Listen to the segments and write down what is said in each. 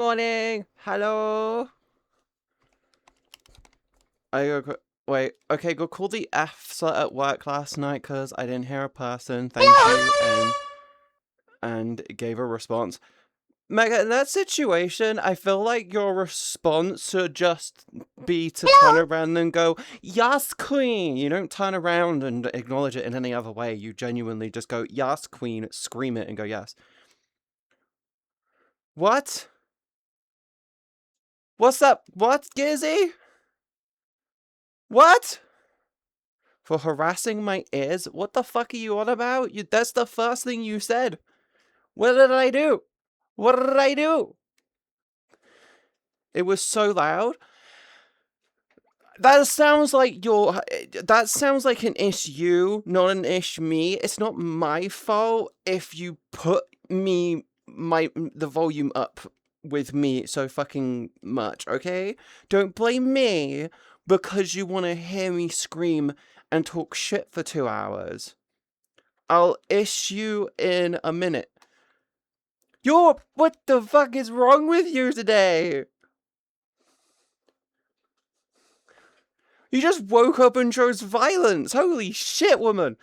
Morning. Hello. Wait. Okay, go call the EFSA at work last night because I didn't hear a person. Thank you, and it gave a response. Mega, in that situation, I feel like your response should just be to turn around and go, "Yes, queen." You don't turn around and acknowledge it in any other way. You genuinely just go, "Yes, queen," scream it and go, "Yes." What? What's up? What, Gizzy? What? For harassing my ears? What the fuck are you on about? That's the first thing you said. What did I do? What did I do? It was so loud. That sounds like an issue, not an me. It's not my fault if you put the volume up with me so fucking much, okay? Don't blame me because you want to hear me scream and talk shit for 2 hours. I'll issue in a minute. What the fuck is wrong with you today? You just woke up and chose violence. Holy shit, woman.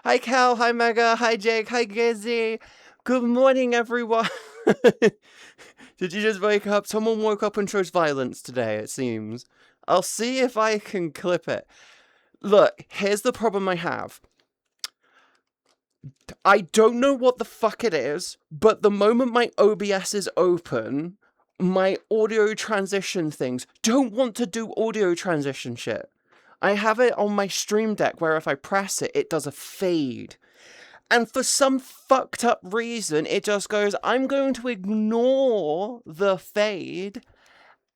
Hi, Cal. Hi, Mega. Hi, Jake. Hi, Gizzy. Good morning, everyone. Did you just wake up? Someone woke up and chose violence today, it seems. I'll see if I can clip it. Look, here's the problem I have. I don't know what the fuck it is, but the moment my OBS is open, my audio transition things don't want to do audio transition shit. I have it on my Stream Deck where if I press it, it does a fade. And for some fucked up reason, it just goes, I'm going to ignore the fade,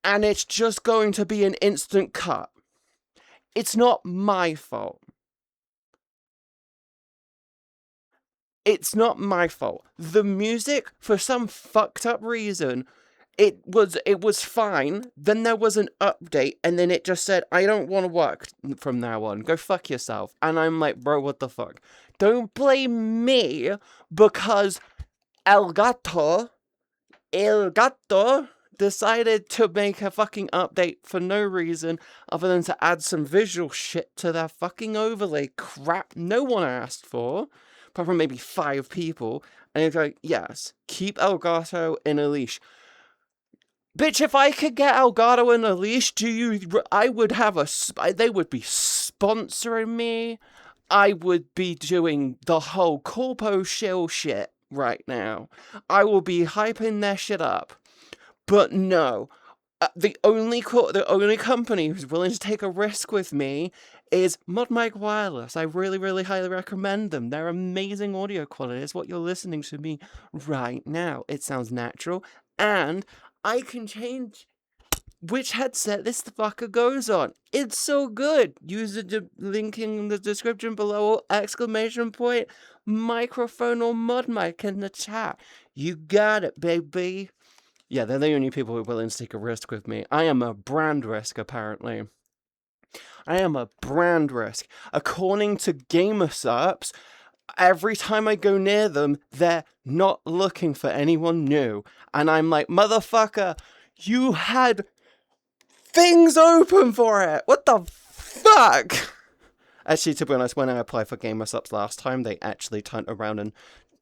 and it's just going to be an instant cut. It's not my fault. It's not my fault. The music, for some fucked up reason, it was fine. Then there was an update, and then it just said, I don't want to work from now on. Go fuck yourself. And I'm like, bro, what the fuck? Don't blame me because El Gato decided to make a fucking update for no reason other than to add some visual shit to their fucking overlay crap no one asked for, apart from maybe 5 people. And it's like, yes, keep Elgato in a leash. Bitch, if I could get Elgato in a leash, I would have they would be sponsoring me. I would be doing the whole corpo shill shit right now. I will be hyping their shit up. But no, the only company who's willing to take a risk with me is Modmic Wireless. I really, really highly recommend them. They're amazing audio quality. It's what you're listening to me right now. It sounds natural, and I can change which headset this fucker goes on. It's so good. Use the link in the description below, exclamation point, microphone or Modmic in the chat. You got it, baby. Yeah, they're the only people who are willing to take a risk with me. I am a brand risk, apparently. I am a brand risk. According to GamerSups, every time I go near them, they're not looking for anyone new. And I'm like, motherfucker, you had things open for it! What the fuck? Actually, to be honest, when I applied for GamerSups last time, they actually turned around and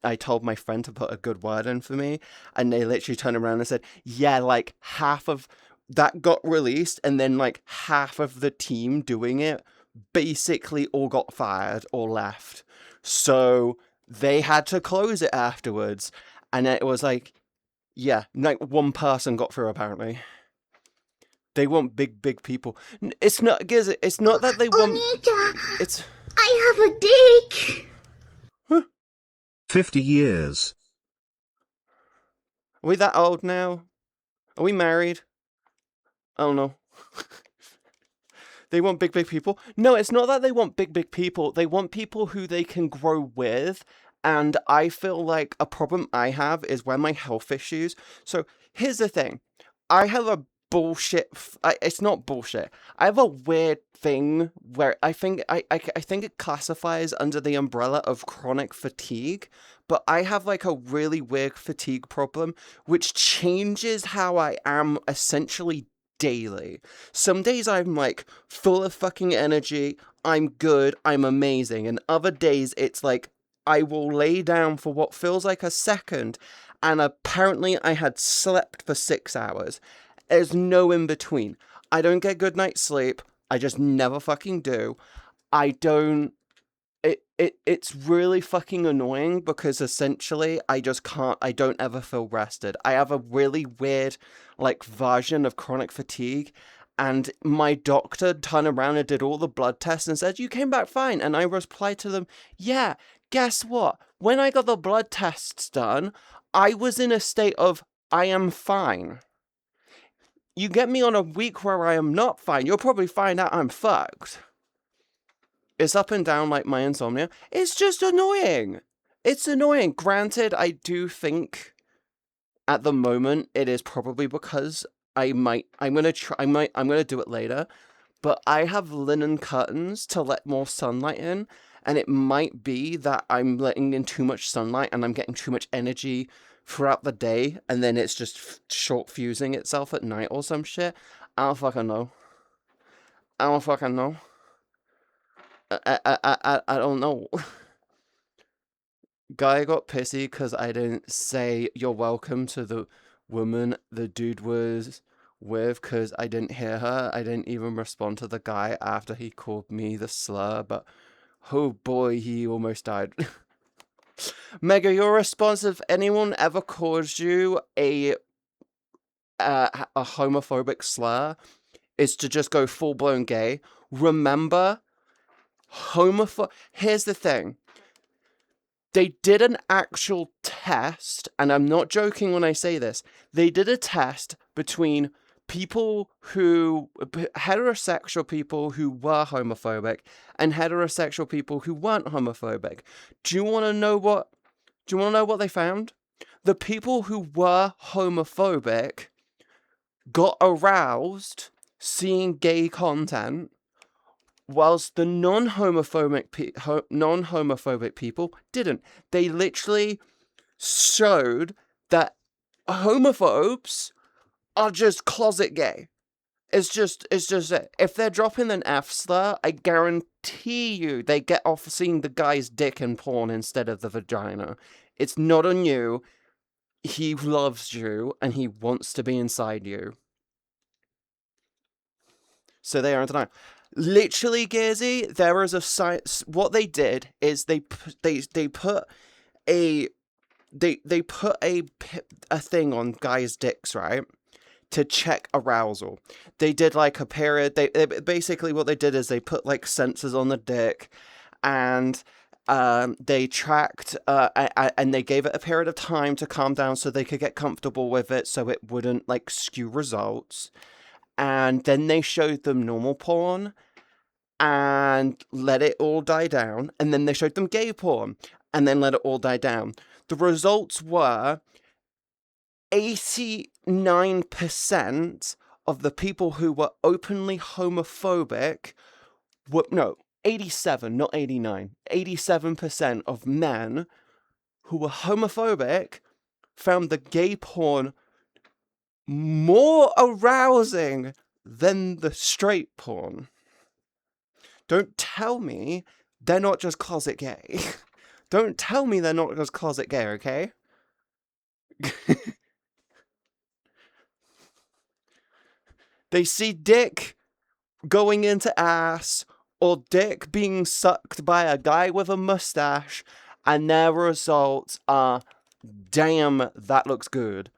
I told my friend to put a good word in for me, and they literally turned around and said, yeah, like half of that got released, and then like half of the team doing it basically all got fired or left. So they had to close it afterwards, and it was like, yeah, like one person got through apparently. They want big people. It's not, it's not that they want... Onita, it's... I have a dick! 50 years. Are we that old now? Are we married? I don't know. They want big people. No, it's not that they want big people. They want people who they can grow with. And I feel like a problem I have is when my health issues. So here's the thing. I have a bullshit. It's not bullshit. I have a weird thing where I think it classifies under the umbrella of chronic fatigue, but I have like a really weird fatigue problem, which changes how I am essentially daily. Some days I'm like full of fucking energy, I'm good, I'm amazing, and other days it's like I will lay down for what feels like a second, and apparently I had slept for 6 hours. There's no in between. I don't get good night's sleep. I just never fucking do. I don't. It's really fucking annoying because essentially I just can't. I don't ever feel rested. I have a really weird, like, version of chronic fatigue. And my doctor turned around and did all the blood tests and said, "You came back fine." And I replied to them, "Yeah, guess what? When I got the blood tests done, I was in a state of, I am fine. You get me on a week where I am not fine, you'll probably find out I'm fucked." It's up and down like my insomnia. It's just annoying. It's annoying. Granted, I do think at the moment it is probably because I'm gonna do it later, but I have linen curtains to let more sunlight in, and it might be that I'm letting in too much sunlight and I'm getting too much energy throughout the day, and then it's just short fusing itself at night or some shit. I don't fucking know. I don't fucking know. I don't know. Guy got pissy because I didn't say "you're welcome" to the woman the dude was with because I didn't hear her. I didn't even respond to the guy after he called me the slur, but oh boy, he almost died. Mega, your response, if anyone ever calls you a homophobic slur, is to just go full-blown gay. Remember, here's the thing. They did an actual test, and I'm not joking when I say this. They did a test between heterosexual people who were homophobic and heterosexual people who weren't homophobic. Do you want to know what they found? The people who were homophobic got aroused seeing gay content, whilst the non-homophobic people didn't. They literally showed that homophobes are just closet gay. It's just it. If they're dropping an F slur, I guarantee you they get off seeing the guy's dick in porn instead of the vagina. It's not on you. He loves you and he wants to be inside you. So they are in denial. Literally, Gearsy, there is a science. What they did is they put a thing on guys' dicks, right, to check arousal. They did like a period. They basically what they did is they put like sensors on the dick, and they tracked and they gave it a period of time to calm down so they could get comfortable with it, so it wouldn't like skew results. And then they showed them normal porn and let it all die down. And then they showed them gay porn and then let it all die down. The results were 89% of the people who were openly homophobic were, no, 87, not 89. 87% of men who were homophobic found the gay porn more arousing than the straight porn. Don't tell me they're not just closet gay. Don't tell me they're not just closet gay, okay? They see dick going into ass or dick being sucked by a guy with a mustache, and their results are, damn, that looks good.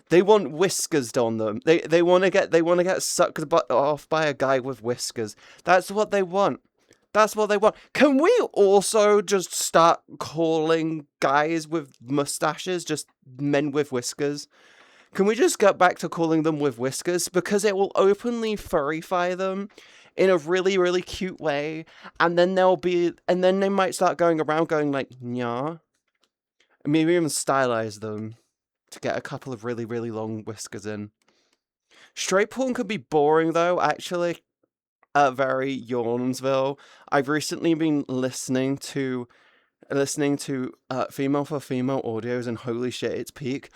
They want whiskers on them. They want to get sucked off by a guy with whiskers. That's what they want. That's what they want. Can we also just start calling guys with mustaches just men with whiskers? Can we just get back to calling them with whiskers? Because it will openly furryfy them in a really, really cute way. And then they might start going around going like, "Nya." Maybe even stylize them to get a couple of really, really long whiskers in. Straight porn can be boring though, actually. Very Yawnsville. I've recently been listening to female for female audios, and holy shit, it's peak.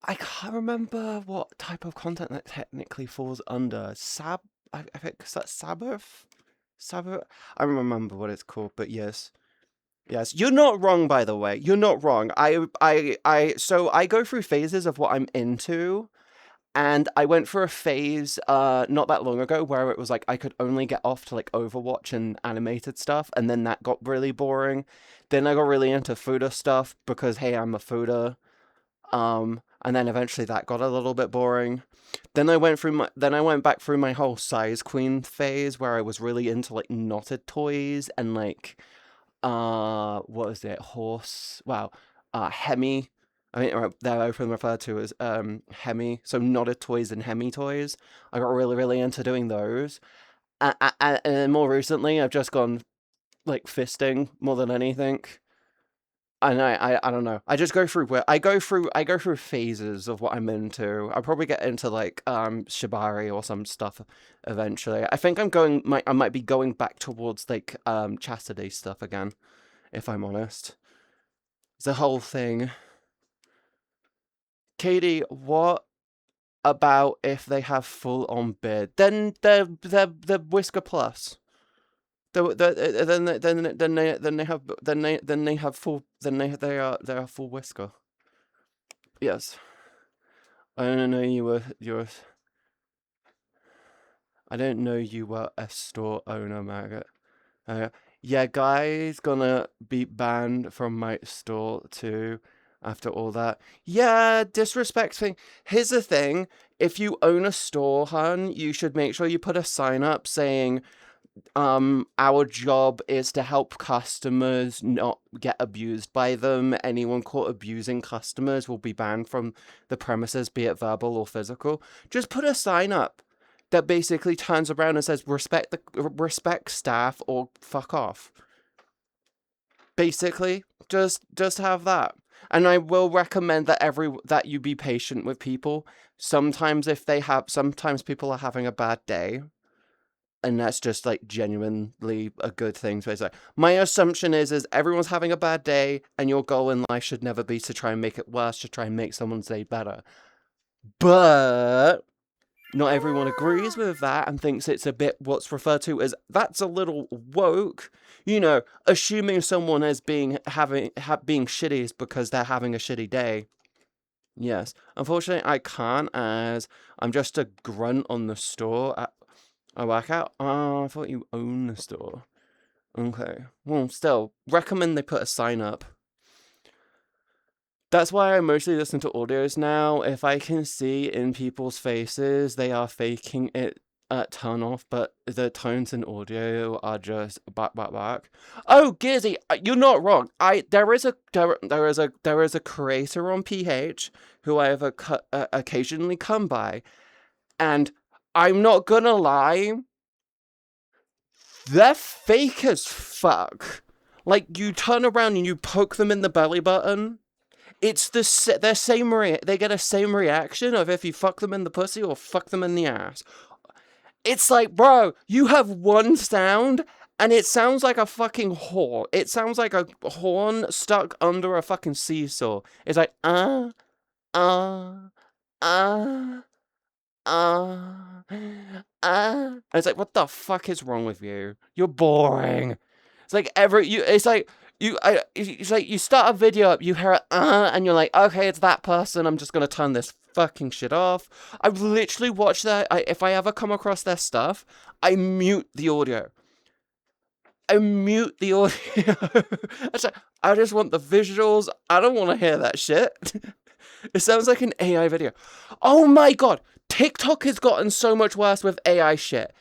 I can't remember what type of content that technically falls under. I think that's Sabbath. Sabbath. I don't remember what it's called, but yes. Yes, you're not wrong, by the way. You're not wrong. So I go through phases of what I'm into, and I went for a phase not that long ago where it was like I could only get off to like Overwatch and animated stuff, and then that got really boring. Then I got really into foodie stuff because hey, I'm a foodie. And then eventually that got a little bit boring. Then I went back through my whole size queen phase where I was really into like knotted toys and like what was it? Hemi. I mean, they're often referred to as Hemi, so knotted toys and Hemi toys. I got really, really into doing those. And then more recently, I've just gone like fisting more than anything. And I don't know. I just go through I go through phases of what I'm into. I'll probably get into like shibari or some stuff eventually. I think I might be going back towards like chastity stuff again, if I'm honest. It's a whole thing. Katie, what about if they have full on beard? Then they're Whisker Plus. Then they have full they are full whisker. Yes. I don't know I didn't know you were a store owner, maggot. Yeah, guy's gonna be banned from my store too after all that. Yeah, disrespect thing. Here's the thing. If you own a store, hun, you should make sure you put a sign up saying our job is to help customers not get abused by them. Anyone caught abusing customers will be banned from the premises, be it verbal or physical. Just put a sign up that basically turns around and says respect staff or fuck off. Basically, just have that. And I will recommend that you be patient with people. Sometimes people are having a bad day, and that's just like genuinely a good thing to say. My assumption is everyone's having a bad day, and your goal in life should never be to try and make it worse, to try and make someone's day better. But not everyone agrees with that and thinks it's a bit what's referred to as that's a little woke. You know, assuming someone is being shitty is because they're having a shitty day. Yes, unfortunately I can't, as I'm just a grunt on the store. I work out? Oh, I thought you own the store. Okay. Well, still, recommend they put a sign up. That's why I mostly listen to audios now. If I can see in people's faces they are faking it turn off, but the tones in audio are just back. Oh, Gizzy, you're not wrong. There is a creator on PH who I have occasionally come by, and I'm not gonna lie, they're fake as fuck. Like, you turn around and you poke them in the belly button, it's they get a same reaction of if you fuck them in the pussy or fuck them in the ass. It's like, bro, you have one sound, and it sounds like a fucking horn. It sounds like a horn stuck under a fucking seesaw. It's like, and it's like, what the fuck is wrong with you? You're boring. It's like you start a video up, you hear it, and you're like, okay, it's that person. I'm just gonna turn this fucking shit off. I've literally watched that. If I ever come across their stuff, I mute the audio. I just want the visuals. I don't want to hear that shit. It sounds like an AI video. Oh my god, TikTok has gotten so much worse with AI shit.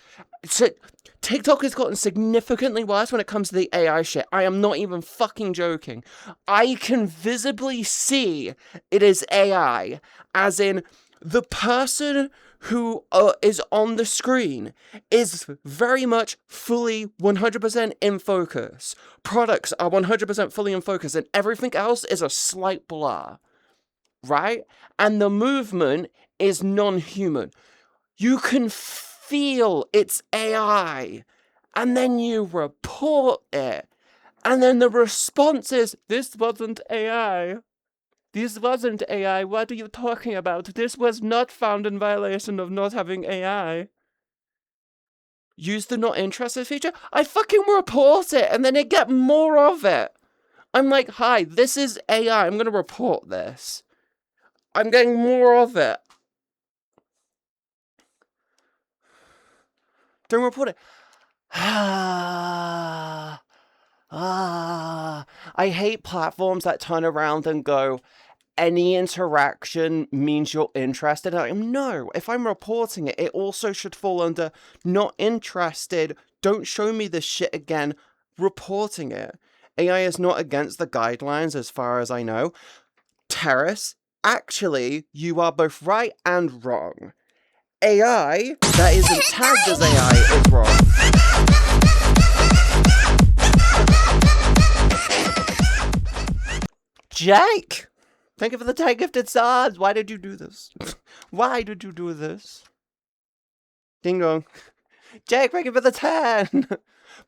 TikTok has gotten significantly worse when it comes to the AI shit. I am not even fucking joking. I can visibly see it is AI, as in the person who is on the screen is very much fully 100% in focus. Products are 100% fully in focus, and everything else is a slight blur. right? And the movement is non-human. You can feel it's AI, and then you report it, and then the response is, this wasn't AI. This wasn't AI. What are you talking about? This was not found in violation of not having AI. Use the not interested feature? I fucking report it, and then I get more of it. I'm like, hi, this is AI. I'm going to report this. I'm getting more of it. Don't report it. I hate platforms that turn around and go, any interaction means you're interested. No, if I'm reporting it, it also should fall under not interested, don't show me this shit again, reporting it. AI is not against the guidelines as far as I know. Terrace, actually, you are both right and wrong. AI that isn't tagged as AI is wrong. Jake! Thank you for the 10 gifted subs! Why did you do this? Why did you do this? Ding dong. Jake, thank you for the 10!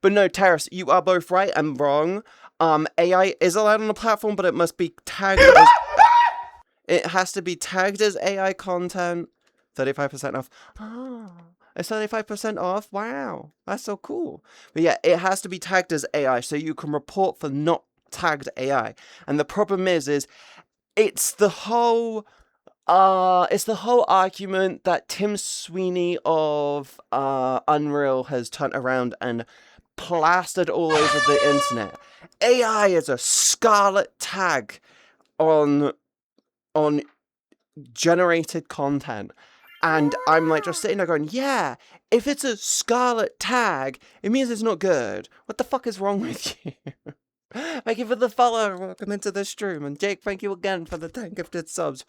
But no, Terrace, you are both right and wrong. AI is allowed on the platform, but it must be tagged as... It has to be tagged as AI content. 35% off. Oh, it's 35% off? Wow, that's so cool. But yeah, it has to be tagged as AI, so you can report for not tagged AI. And the problem is it's the whole argument that Tim Sweeney of Unreal has turned around and plastered all over the internet. AI is a scarlet tag on generated content. And I'm like just sitting there going, yeah, if it's a scarlet tag, it means it's not good. What the fuck is wrong with you? Thank you for the follow. Welcome into the stream. And Jake, thank you again for the 10 gifted subs.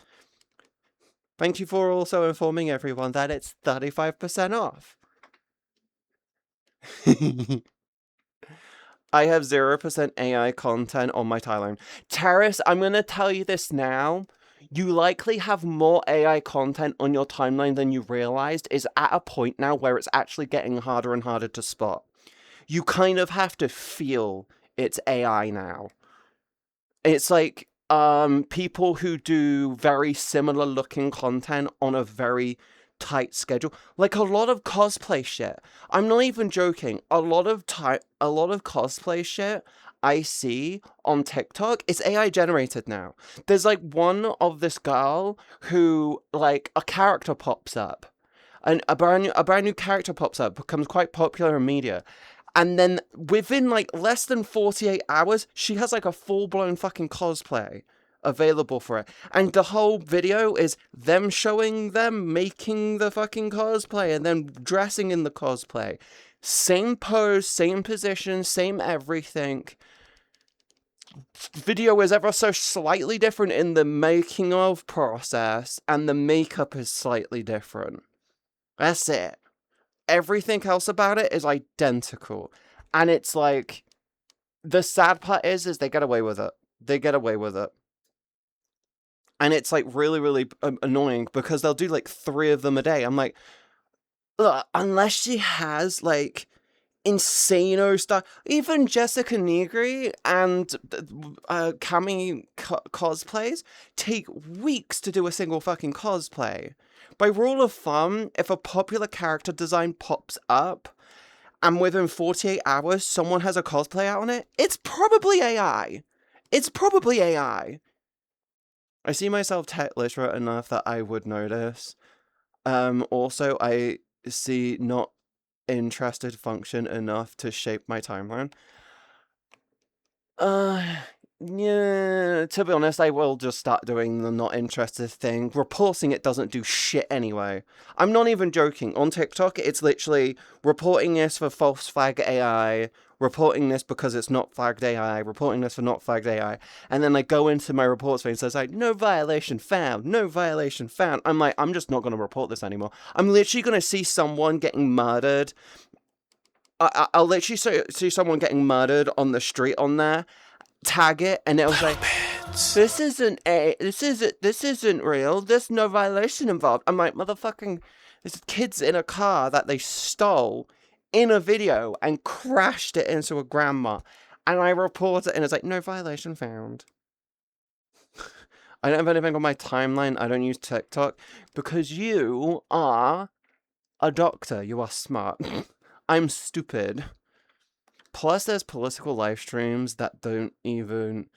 Thank you for also informing everyone that it's 35% off. I have 0% AI content on my timeline. Terrace, I'm going to tell you this now. You likely have more AI content on your timeline than you realized. Is at a point now where it's actually getting harder and harder to spot. You kind of have to feel it's AI now. It's like people who do very similar looking content on a very tight schedule, like a lot of cosplay shit. I'm not even joking. A lot of cosplay shit I see on TikTok is AI generated now. There's like one of this girl who, like, a character pops up, and a brand new character pops up, becomes quite popular in media. And then within like less than 48 hours, she has like a full-blown fucking cosplay available for it. And the whole video is them showing them making the fucking cosplay and then dressing in the cosplay. Same pose, same position, same everything. Video is ever so slightly different in the making of process, and the makeup is slightly different. That's it. Everything else about it is identical. And it's like, the sad part is they get away with it. They get away with it. And it's like really, really annoying because they'll do like 3 of them a day. I'm like, ugh, unless she has like insano stuff. Even Jessica Negri and Cami cosplays take weeks to do a single fucking cosplay. By rule of thumb, if a popular character design pops up and within 48 hours someone has a cosplay out on it, it's probably AI. It's probably AI. I see myself tech literate enough that I would notice. Also, I see not interested function enough to shape my timeline. Yeah, to be honest, I will just start doing the not interested thing. Reporting it doesn't do shit anyway. I'm not even joking. On TikTok, it's literally reporting this for false flag AI, reporting this because it's not flagged AI, reporting this for not flagged AI, and then I go into my reports page and says like, no violation found, no violation found. I'm like, I'm just not going to report this anymore. I'm literally going to see someone getting murdered. I'll literally see someone getting murdered on the street on there, tag it, and it'll say, this isn't real. There's no violation involved. I'm like, motherfucking, there's kids in a car that they stole in a video and crashed it into a grandma. And I report it and it's like, no violation found. I don't have anything on my timeline. I don't use TikTok because you are a doctor. You are smart. I'm stupid. Plus, there's political live streams that doesn't even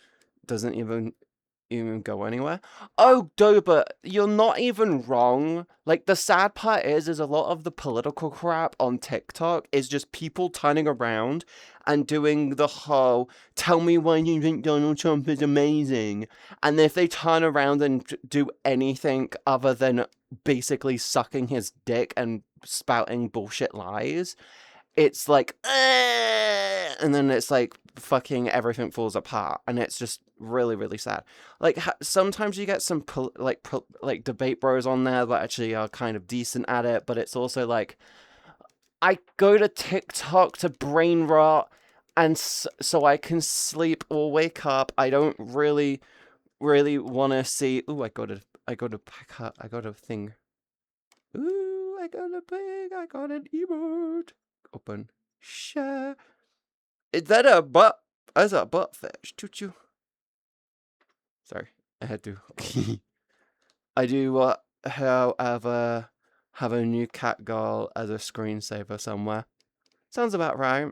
go anywhere. Oh, Doba, you're not even wrong. Like, the sad part is a lot of the political crap on TikTok is just people turning around and doing the whole, tell me why you think Donald Trump is amazing. And if they turn around and do anything other than basically sucking his dick and spouting bullshit lies, it's like, and then it's like fucking everything falls apart, and it's just really, really sad. Like, sometimes you get some debate bros on there that actually are kind of decent at it, but it's also like, I go to TikTok to brain rot, and so I can sleep or wake up. I don't really want to see. Ooh, I got a thing. Ooh, I got an emote. Open. Share. Is that a butt? That's a butt fish. Choo-choo. Sorry, I had to. I do, however, have a new cat girl as a screensaver somewhere. Sounds about right.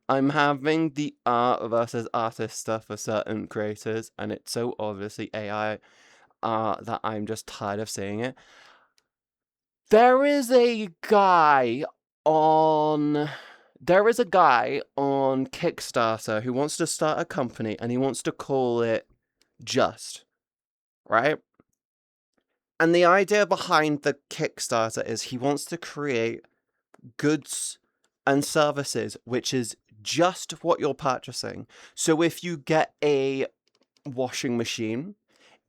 I'm having the art versus artist stuff for certain creators, and it's so obviously AI that I'm just tired of seeing it. There is a guy on Kickstarter who wants to start a company and he wants to call it Just, right? And the idea behind the Kickstarter is he wants to create goods and services which is just what you're purchasing. So if you get a washing machine,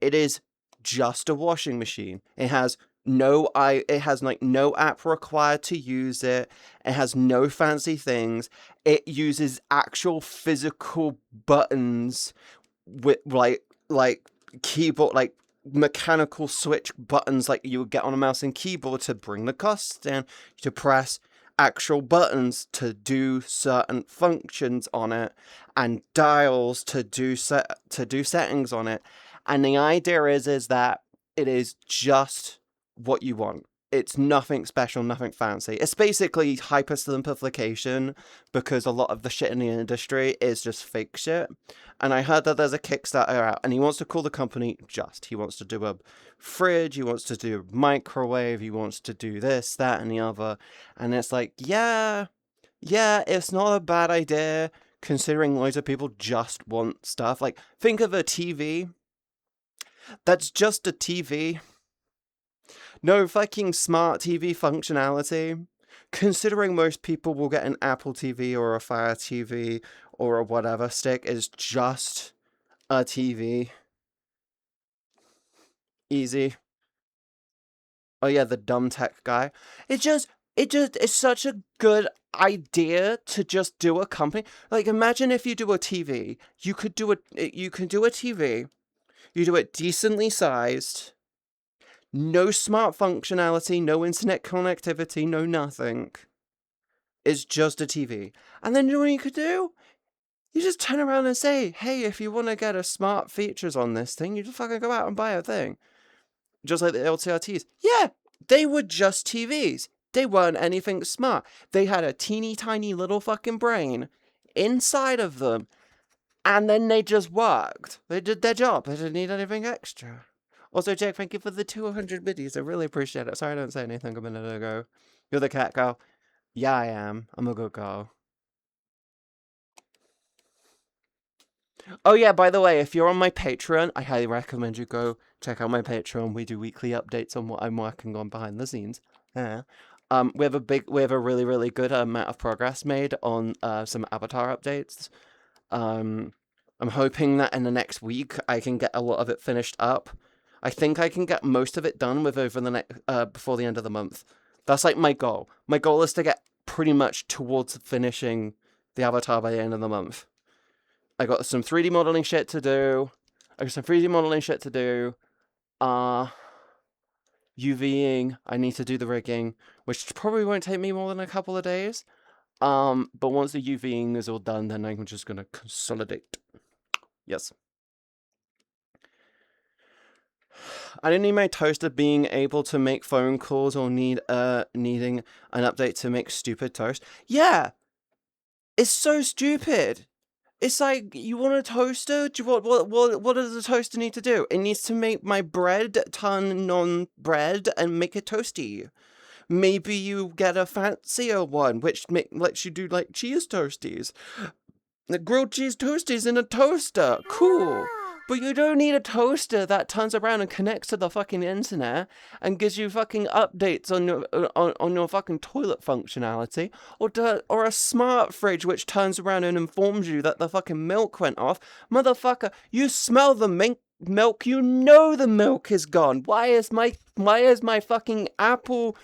it is just a washing machine. It has no app required to use it. It has no fancy things. It uses actual physical buttons with like keyboard, like mechanical switch buttons like you would get on a mouse and keyboard to bring the costs down, to press actual buttons to do certain functions on it, and dials to do settings on it. And the idea is that it is just what you want. It's nothing special, nothing fancy. It's basically hyper simplification because a lot of the shit in the industry is just fake shit. And I heard that there's a Kickstarter out and he wants to call the company Just. He wants to do a fridge, he wants to do a microwave, he wants to do this, that, and the other. And it's like, yeah, it's not a bad idea considering loads of people just want stuff. Like, think of a TV that's just a TV. No fucking smart TV functionality. Considering most people will get an Apple TV or a Fire TV or a whatever stick, is just a TV. Easy. Oh yeah, the dumb tech guy. It's such a good idea to just do a company. Like, imagine if you do a TV. You can do a TV. You do it decently sized. No smart functionality, no internet connectivity, no nothing. It's just a TV. And then you know what you could do? You just turn around and say, hey, if you want to get a smart features on this thing, you just fucking go out and buy a thing. Just like the LTRTs. Yeah, they were just TVs. They weren't anything smart. They had a teeny tiny little fucking brain inside of them. And then they just worked. They did their job. They didn't need anything extra. Also, Jake, thank you for the 200 biddies. I really appreciate it. Sorry I didn't say anything a minute ago. You're the cat girl. Yeah, I am. I'm a good girl. Oh yeah, by the way, if you're on my Patreon, I highly recommend you go check out my Patreon. We do weekly updates on what I'm working on behind the scenes. Yeah. We have a really, really good amount of progress made on some Avatar updates. I'm hoping that in the next week I can get a lot of it finished up. I think I can get most of it done before the end of the month. That's like my goal. My goal is to get pretty much towards finishing the Avatar by the end of the month. I got some 3D modeling shit to do. UVing. I need to do the rigging, which probably won't take me more than a couple of days. But once the UVing is all done, then I'm just gonna consolidate. Yes. I didn't need my toaster being able to make phone calls or needing an update to make stupid toast. Yeah, it's so stupid. It's like, you want a toaster? What does the toaster need to do? It needs to make my bread turn on bread and make it toasty. Maybe you get a fancier one, which lets you do like cheese toasties. The grilled cheese toasties in a toaster. Cool. But you don't need a toaster that turns around and connects to the fucking internet and gives you fucking updates on your fucking toilet functionality, or a smart fridge which turns around and informs you that the fucking milk went off. Motherfucker, you smell the milk, you know the milk is gone. Why is my fucking Apple,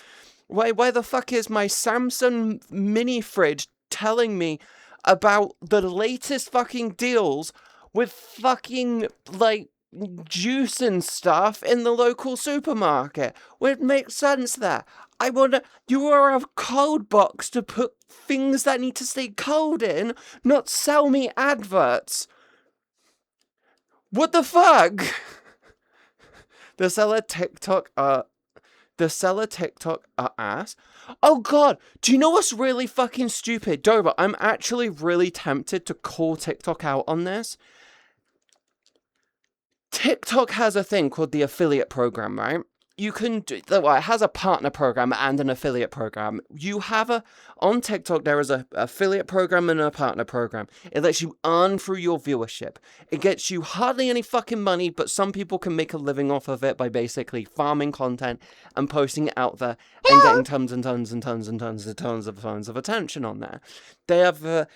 why the fuck is my Samsung mini fridge telling me about the latest fucking deals with fucking, like, juice and stuff in the local supermarket? Would make sense there. You are a cold box to put things that need to stay cold in, not sell me adverts. What the fuck? The seller TikTok ass. Oh god, do you know what's really fucking stupid? Dover, I'm actually really tempted to call TikTok out on this. TikTok has a thing called the affiliate program, right? You can do, well, it has a partner program and an affiliate program. On TikTok, there is a affiliate program and a partner program. It lets you earn through your viewership. It gets you hardly any fucking money, but some people can make a living off of it by basically farming content and posting it out there and getting tons and tons and tons and tons and tons of attention on there. They have the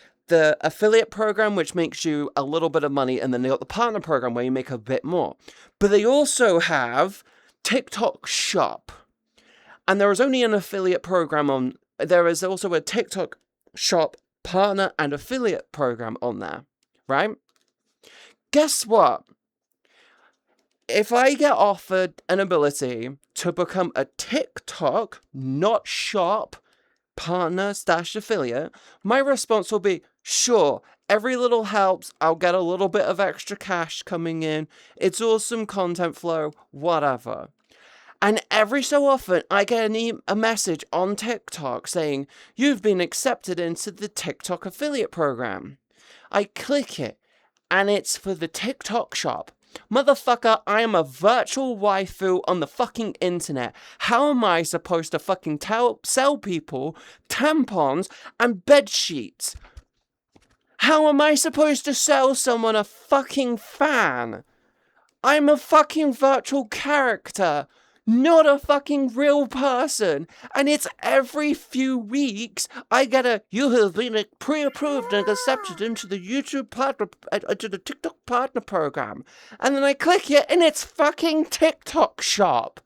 affiliate program, which makes you a little bit of money, and then they got the partner program where you make a bit more. But they also have TikTok Shop, and there is only an affiliate program there is also a TikTok Shop partner and affiliate program on there, right? Guess what? If I get offered an ability to become a TikTok, not shop, partner / affiliate, my response will be, sure, every little helps, I'll get a little bit of extra cash coming in, it's awesome content flow, whatever. And every so often, I get a message on TikTok saying, you've been accepted into the TikTok affiliate program. I click it, and it's for the TikTok shop. Motherfucker, I am a virtual waifu on the fucking internet. How am I supposed to fucking sell people tampons and bed sheets? How am I supposed to sell someone a fucking fan? I'm a fucking virtual character, not a fucking real person. And it's every few weeks I get you have been pre-approved and accepted into the into the TikTok partner program. And then I click it and it's fucking TikTok shop.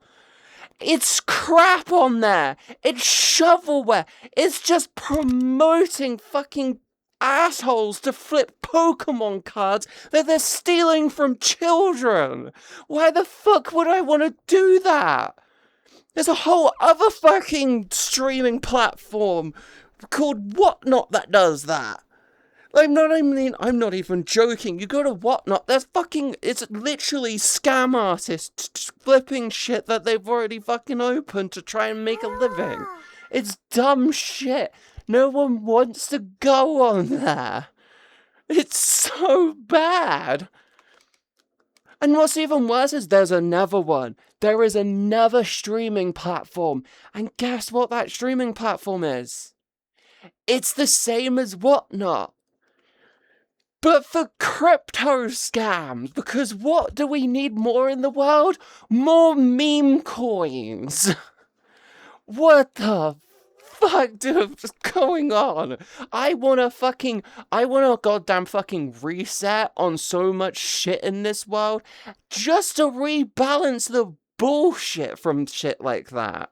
It's crap on there. It's shovelware. It's just promoting fucking assholes to flip Pokemon cards that they're stealing from children. Why the fuck would I want to do that? There's a whole other fucking streaming platform called Whatnot that does that. I'm not even joking. You go to Whatnot, it's literally scam artists flipping shit that they've already fucking opened to try and make a living. It's dumb shit. No one wants to go on there. It's so bad. And what's even worse is there's another one. There is another streaming platform. And guess what that streaming platform is? It's the same as Whatnot, but for crypto scams. Because what do we need more in the world? More meme coins. What the fuck is going on? I want a goddamn fucking reset on so much shit in this world just to rebalance the bullshit from shit like that.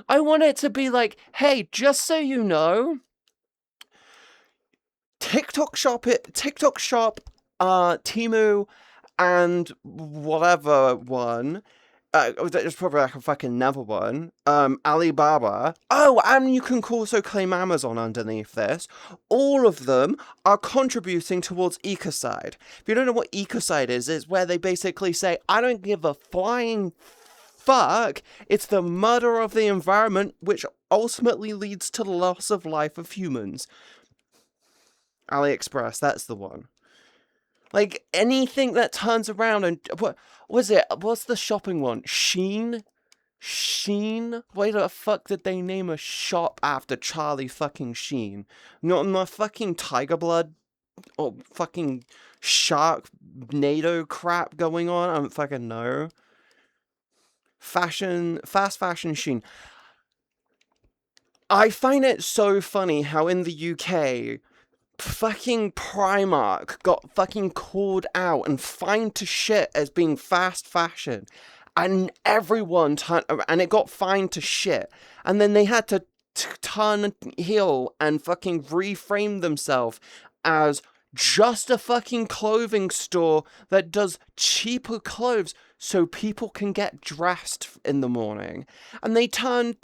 I want it to be like, hey, just so you know, TikTok Shop Timu and whatever one. There's probably like a fucking another one. Alibaba. Oh, and you can also claim Amazon underneath this. All of them are contributing towards ecocide. If you don't know what ecocide is, it's where they basically say, I don't give a flying fuck. It's the murder of the environment, which ultimately leads to the loss of life of humans. AliExpress, that's the one. Like, anything that turns around and... What was it? What's the shopping one? Sheen? Why the fuck did they name a shop after Charlie fucking Sheen? Not in the fucking Tiger Blood or fucking Sharknado crap going on? I don't fucking know. Fast fashion Sheen. I find it so funny how in the UK... fucking Primark got fucking called out and fined to shit as being fast fashion, and everyone and it got fined to shit, and then they had to turn heel and fucking reframe themselves as just a fucking clothing store that does cheaper clothes so people can get dressed in the morning. And they turned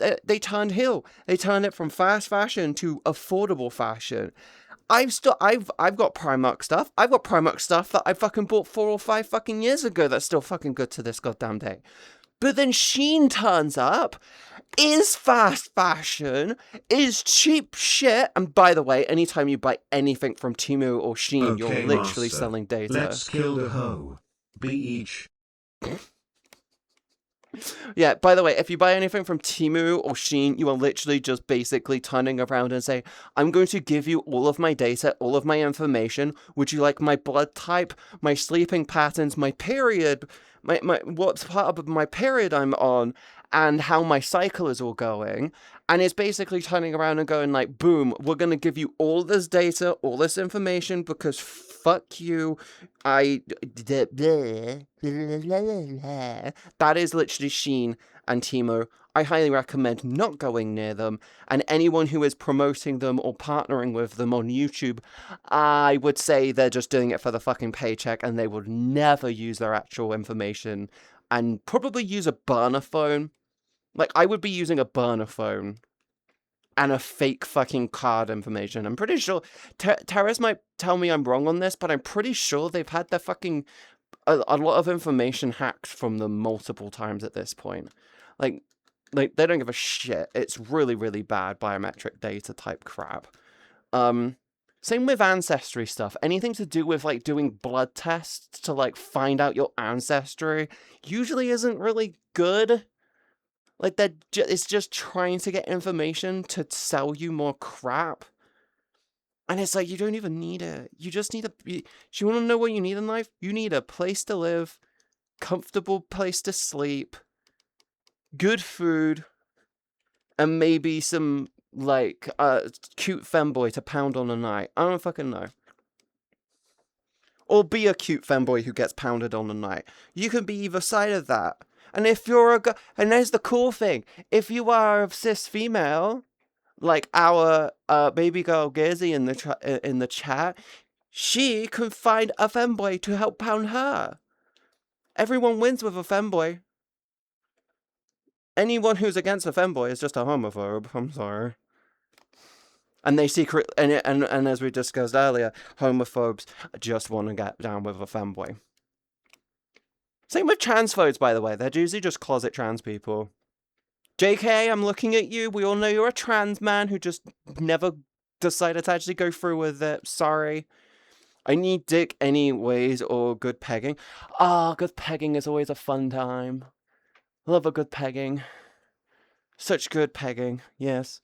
heel. They turned it from fast fashion to affordable fashion. I've got Primark stuff. I've got Primark stuff that I fucking bought 4 or 5 fucking years ago that's still fucking good to this goddamn day. But then Shein turns up, is fast fashion, is cheap shit, and by the way, anytime you buy anything from Temu or Shein, you're literally master. selling data. Let's kill the hoe. Be each. Yeah, by the way, if you buy anything from Temu or Shein, you are literally just basically turning around and saying, I'm going to give you all of my data, all of my information. Would you like my blood type, my sleeping patterns, my period, my what part of my period I'm on, and how my cycle is all going? And it's basically turning around and going like, boom, we're going to give you all this data, all this information, because fuck you. That is literally Shein and Temu. I highly recommend not going near them, and anyone who is promoting them or partnering with them on YouTube, I would say they're just doing it for the fucking paycheck, and they would never use their actual information, and probably use a burner phone. Like, I would be using a burner phone and a fake fucking card information. I'm pretty sure... Terrace might tell me I'm wrong on this, but I'm pretty sure they've had their fucking... a lot of information hacked from them multiple times at this point. Like, they don't give a shit. It's really, really bad biometric data type crap. Same with ancestry stuff. Anything to do with, like, doing blood tests to, like, find out your ancestry usually isn't really good. Like, it's just trying to get information to sell you more crap. And it's like, you don't even need it. You just need do you want to know what you need in life? You need a place to live, comfortable place to sleep, good food, and maybe some, like, cute femboy to pound on a night. I don't fucking know. Or be a cute femboy who gets pounded on a night. You can be either side of that. And if you're and there's the cool thing, if you are a cis female, like our baby girl Gizzy in the chat, she can find a femboy to help pound her. Everyone wins with a femboy. Anyone who's against a femboy is just a homophobe. I'm sorry. And they and as we discussed earlier, homophobes just want to get down with a femboy. Same with transphobes, by the way. They're usually just closet trans people. JK, I'm looking at you. We all know you're a trans man who just never decided to actually go through with it. Sorry. I need dick anyways, or good pegging. Good pegging is always a fun time. Love a good pegging. Such good pegging, yes.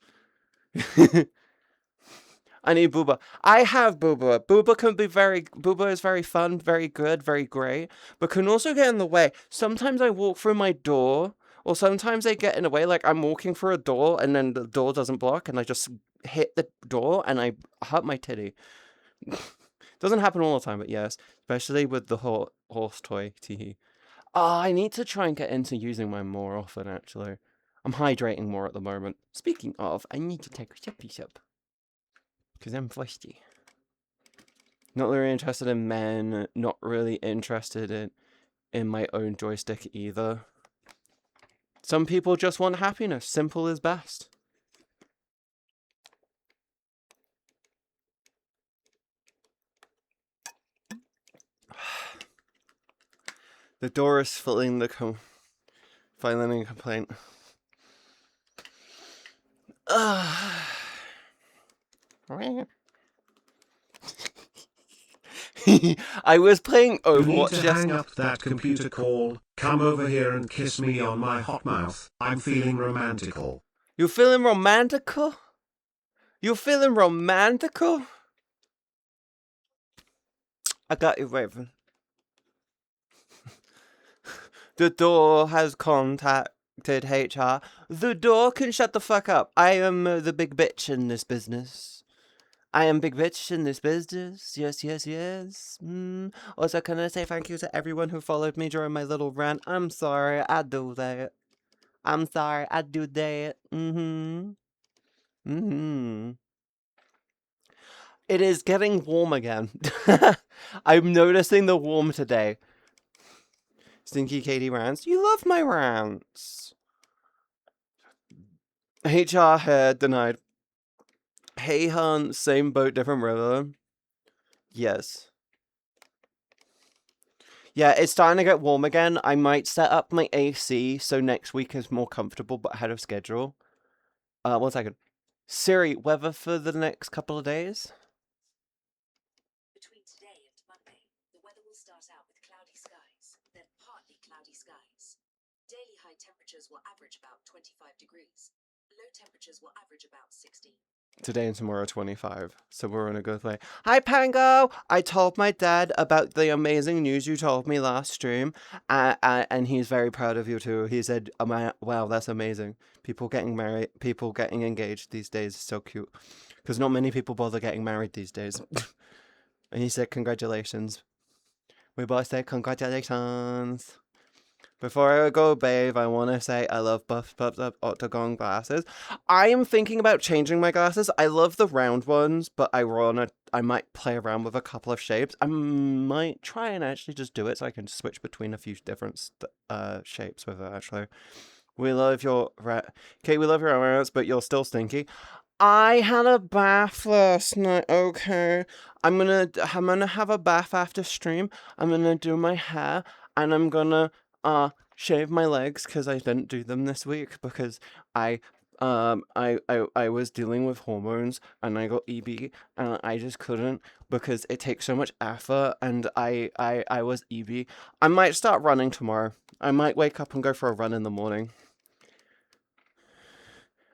I need booba. I have booba. Booba is very fun, very good, very great, but can also get in the way. Sometimes I walk through my door, or sometimes they get in the way, like I'm walking through a door and then the door doesn't block and I just hit the door and I hurt my titty. Doesn't happen all the time, but yes, especially with the horse toy tee. I need to try and get into using mine more often, actually. I'm hydrating more at the moment. Speaking of, I need to take a sippy sip. Because I'm thirsty. Not really interested in men. Not really interested in my own joystick either. Some people just want happiness. Simple is best. The door is filing a complaint. I was playing You need Overwatch to hang up that computer call. Come over here and kiss me on my hot mouth. I'm feeling romantical. You feeling romantical? You feeling romantical? I got you, Raven. The door has contacted HR. The door can shut the fuck up. I am the big bitch in this business. I am big bitch in this business. Yes, yes, yes. Also, can I say thank you to everyone who followed me during my little rant? I'm sorry, I do that. I'm sorry, I do that. It is getting warm again. I'm noticing the warm today. Stinky Katie rants. You love my rants. HR head denied. Hey hun, same boat, different river. Yes. Yeah, it's starting to get warm again. I might set up my AC so next week is more comfortable but ahead of schedule. 1 second. Siri, weather for the next couple of days? Between today and Monday, the weather will start out with cloudy skies, then partly cloudy skies. Daily high temperatures will average about 25 degrees. Low temperatures will average about 16. Today and tomorrow 25, so we're in a good way. Hi Pango! I told my dad about the amazing news you told me last stream, and he's very proud of you too. He said, wow, that's amazing. People getting married, people getting engaged these days is so cute. Because not many people bother getting married these days. And he said, congratulations. We both said congratulations. Before I go, babe, I want to say I love buffed up octagon glasses. I am thinking about changing my glasses. I love the round ones, but I might play around with a couple of shapes. I might try and actually just do it so I can switch between a few different shapes with it, actually. We love your... Okay, we love your rants, but you're still stinky. I had a bath last night, okay? I'm gonna have a bath after stream. I'm gonna do my hair, and I'm gonna shave my legs because I didn't do them this week because I was dealing with hormones and I got EB and I just couldn't because it takes so much effort and I was EB. I might start running tomorrow. I might wake up and go for a run in the morning.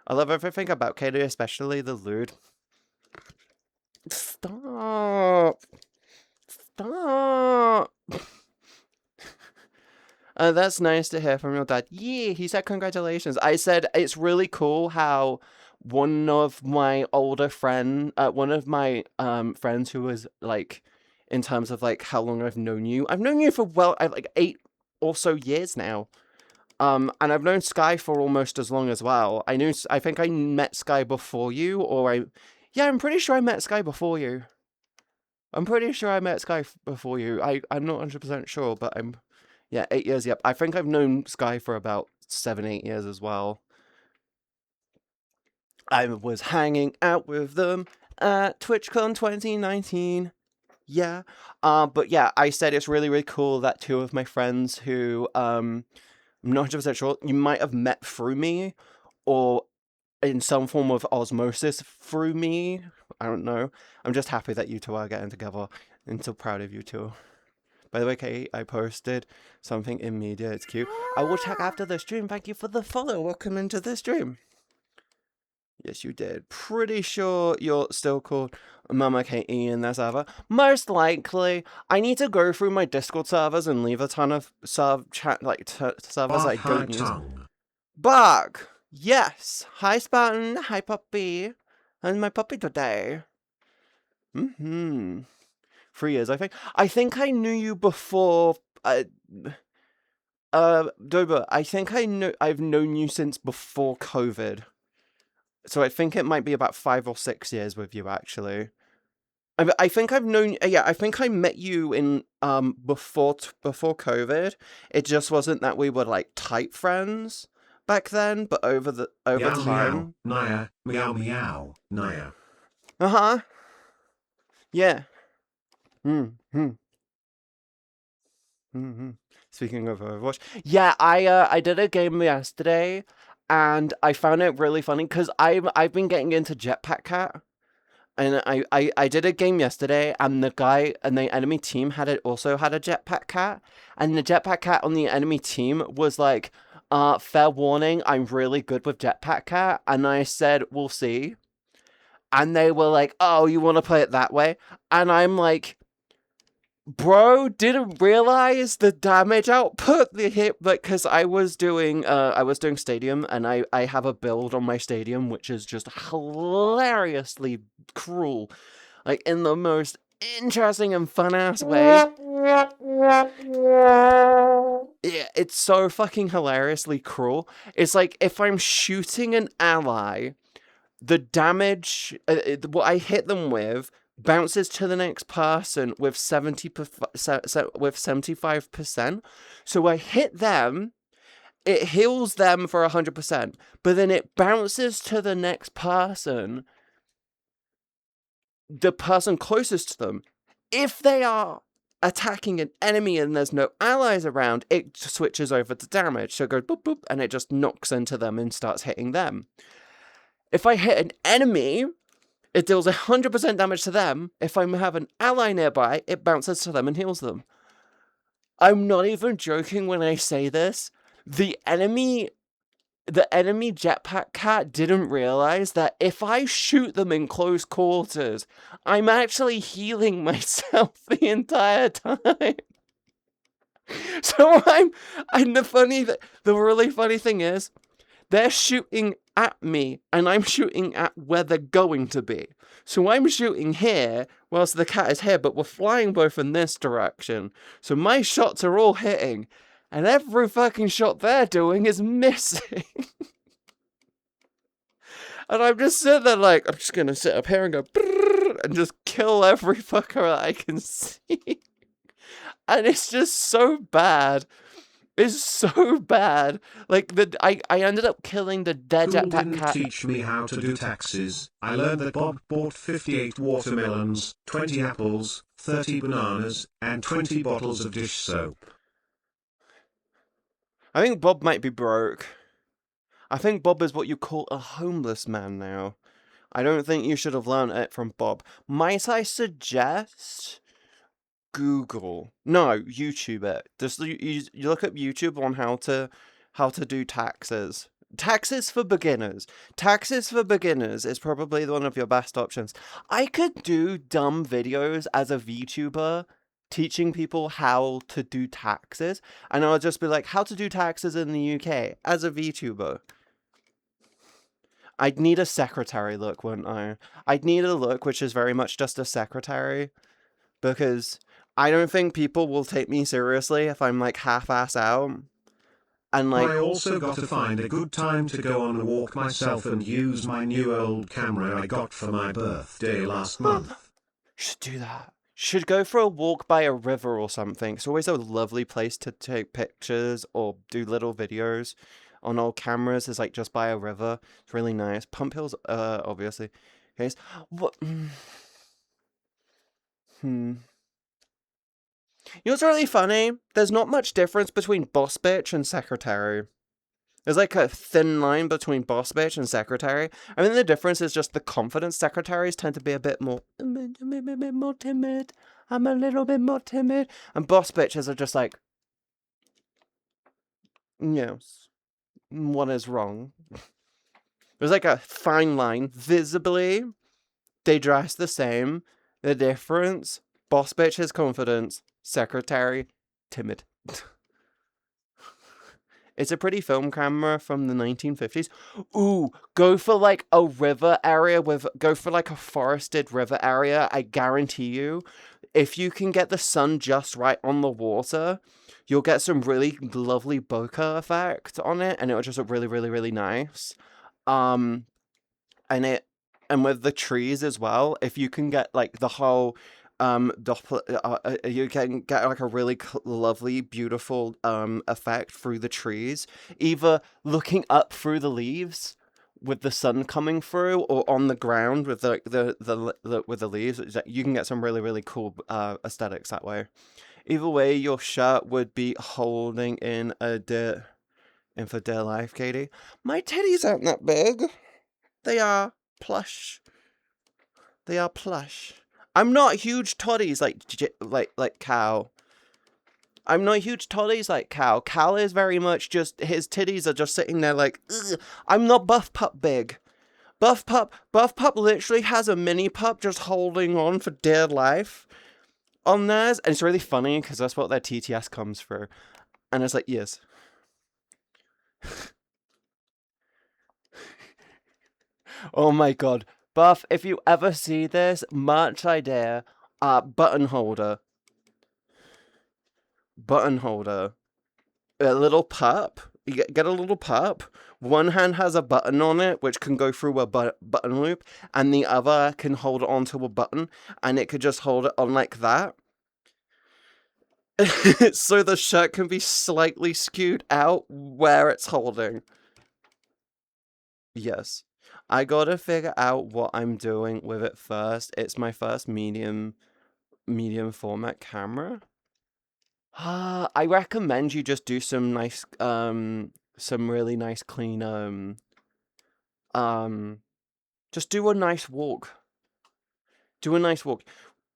I love everything about Katie, especially the lewd. Stop. Stop. That's nice to hear from your dad. Yeah, he said congratulations. I said it's really cool how one of my friends who was like, in terms of like how long I've known you for like 8 or so years now. And I've known Sky for almost as long as well. I think I met Sky before you, I'm pretty sure I met Sky before you. I'm not 100% sure, but yeah, 8 years, yep. I think I've known Sky for about 7, 8 years as well. I was hanging out with them at TwitchCon 2019. Yeah. But yeah, I said it's really, really cool that 2 of my friends who, I'm not 100% sure, you might have met through me, or in some form of osmosis through me. I don't know. I'm just happy that you 2 are getting together, and so proud of you 2. By the way, Kate, I posted something in media. It's cute. I will check after the stream. Thank you for the follow. Welcome into the stream. Yes, you did. Pretty sure you're still called Mama Katie in that server. Most likely. I need to go through my Discord servers and leave a ton of servers I don't use. Bark! Yes! Hi, Spartan. Hi, puppy. And my puppy today. 3 years, I think. I think I knew you before... Doba, I think I've known you since before COVID. So I think it might be about 5 or 6 years with you, actually. I think I've known. Yeah, I think I met you in before COVID. It just wasn't that we were like tight friends back then, but over Meow meow, time. Naya, meow meow, Naya. Uh huh. Yeah. Hmm. Hmm. Hmm. Speaking of Overwatch, yeah, I did a game yesterday, and I found it really funny because I've been getting into Jetpack Cat. And I did a game yesterday, and the guy and the enemy team also had a jetpack cat, and the jetpack cat on the enemy team was like, fair warning, I'm really good with jetpack cat, and I said, we'll see, and they were like, oh, you want to play it that way, and I'm like, bro, didn't realize the damage output the hit, like, because I was doing stadium, and I have a build on my stadium which is just hilariously cruel, like in the most interesting and fun ass way. Yeah, it's so fucking hilariously cruel. It's like if I'm shooting an ally, the damage, what I hit them with, bounces to the next person with 75%. So I hit them, it heals them for 100%, but then it bounces to the next person, the person closest to them. If they are attacking an enemy and there's no allies around, it switches over to damage. So it goes boop boop and it just knocks into them and starts hitting them. If I hit an enemy, it deals 100% damage to them. If I have an ally nearby, it bounces to them and heals them. I'm not even joking when I say this. The enemy jetpack cat didn't realize that if I shoot them in close quarters, I'm actually healing myself the entire time. So the really funny thing is, they're shooting at me, and I'm shooting at where they're going to be. So I'm shooting here, whilst the cat is here, but we're flying both in this direction. So my shots are all hitting, and every fucking shot they're doing is missing. And I'm just sitting there like, I'm just gonna sit up here and go, and just kill every fucker that I can see. And it's just so bad. It's so bad. Like, I ended up killing the dead School jetpack didn't cat. teach me how to do taxes. I learned that Bob bought 58 watermelons, 20 apples, 30 bananas, and 20 bottles of dish soap. I think Bob might be broke. I think Bob is what you call a homeless man now. I don't think you should have learned it from Bob. Might I suggest Google? No, YouTube it. Just you look up YouTube on how to do taxes. Taxes for beginners. Taxes for beginners is probably one of your best options. I could do dumb videos as a VTuber teaching people how to do taxes, and I'll just be like, how to do taxes in the UK as a VTuber. I'd need a secretary look, wouldn't I? I'd need a look which is very much just a secretary, because I don't think people will take me seriously if I'm like half-ass out. And like, I also got to find a good time to go on a walk myself and use my new old camera I got for my birthday last month. should do that. Should go for a walk by a river or something. It's always a lovely place to take pictures or do little videos on old cameras. Is like just by a river. It's really nice. Pump Hills, obviously. Okay. What? You know what's really funny? There's not much difference between boss bitch and secretary. There's like a thin line between boss bitch and secretary. I mean, the difference is just the confidence. Secretaries tend to be a bit more timid. I'm a little bit more timid. And boss bitches are just like, yes, what is wrong? There's like a fine line. Visibly, they dress the same. The difference, boss bitch has confidence. Secretary, timid. It's a pretty film camera from the 1950s. Ooh, go for like a river area go for like a forested river area. I guarantee you, if you can get the sun just right on the water, you'll get some really lovely bokeh effect on it, and it'll just look really, really, really nice. And and with the trees as well, if you can get like the whole you can get like a really lovely, beautiful effect through the trees, either looking up through the leaves with the sun coming through, or on the ground with with the leaves. You can get some really really cool aesthetics that way. Either way, your shirt would be holding in for dear life, Katie. My titties aren't that big. They are plush. They are plush. I'm not huge toddies like Cal. I'm not huge toddies like Cal. Cal is very much just, his titties are just sitting there like, ugh. I'm not Buff Pup big. Buff Pup literally has a mini pup just holding on for dear life on theirs. And it's really funny because that's what their TTS comes through. And it's like, yes. Oh my god. Buff, if you ever see this, merch idea, button holder. A little pup. You get a little pup. One hand has a button on it, which can go through a button loop, and the other can hold it onto a button, and it could just hold it on like that. So the shirt can be slightly skewed out where it's holding. Yes. I gotta figure out what I'm doing with it first. It's my first medium format camera. I recommend you just do some nice, some really nice clean, just do a nice walk.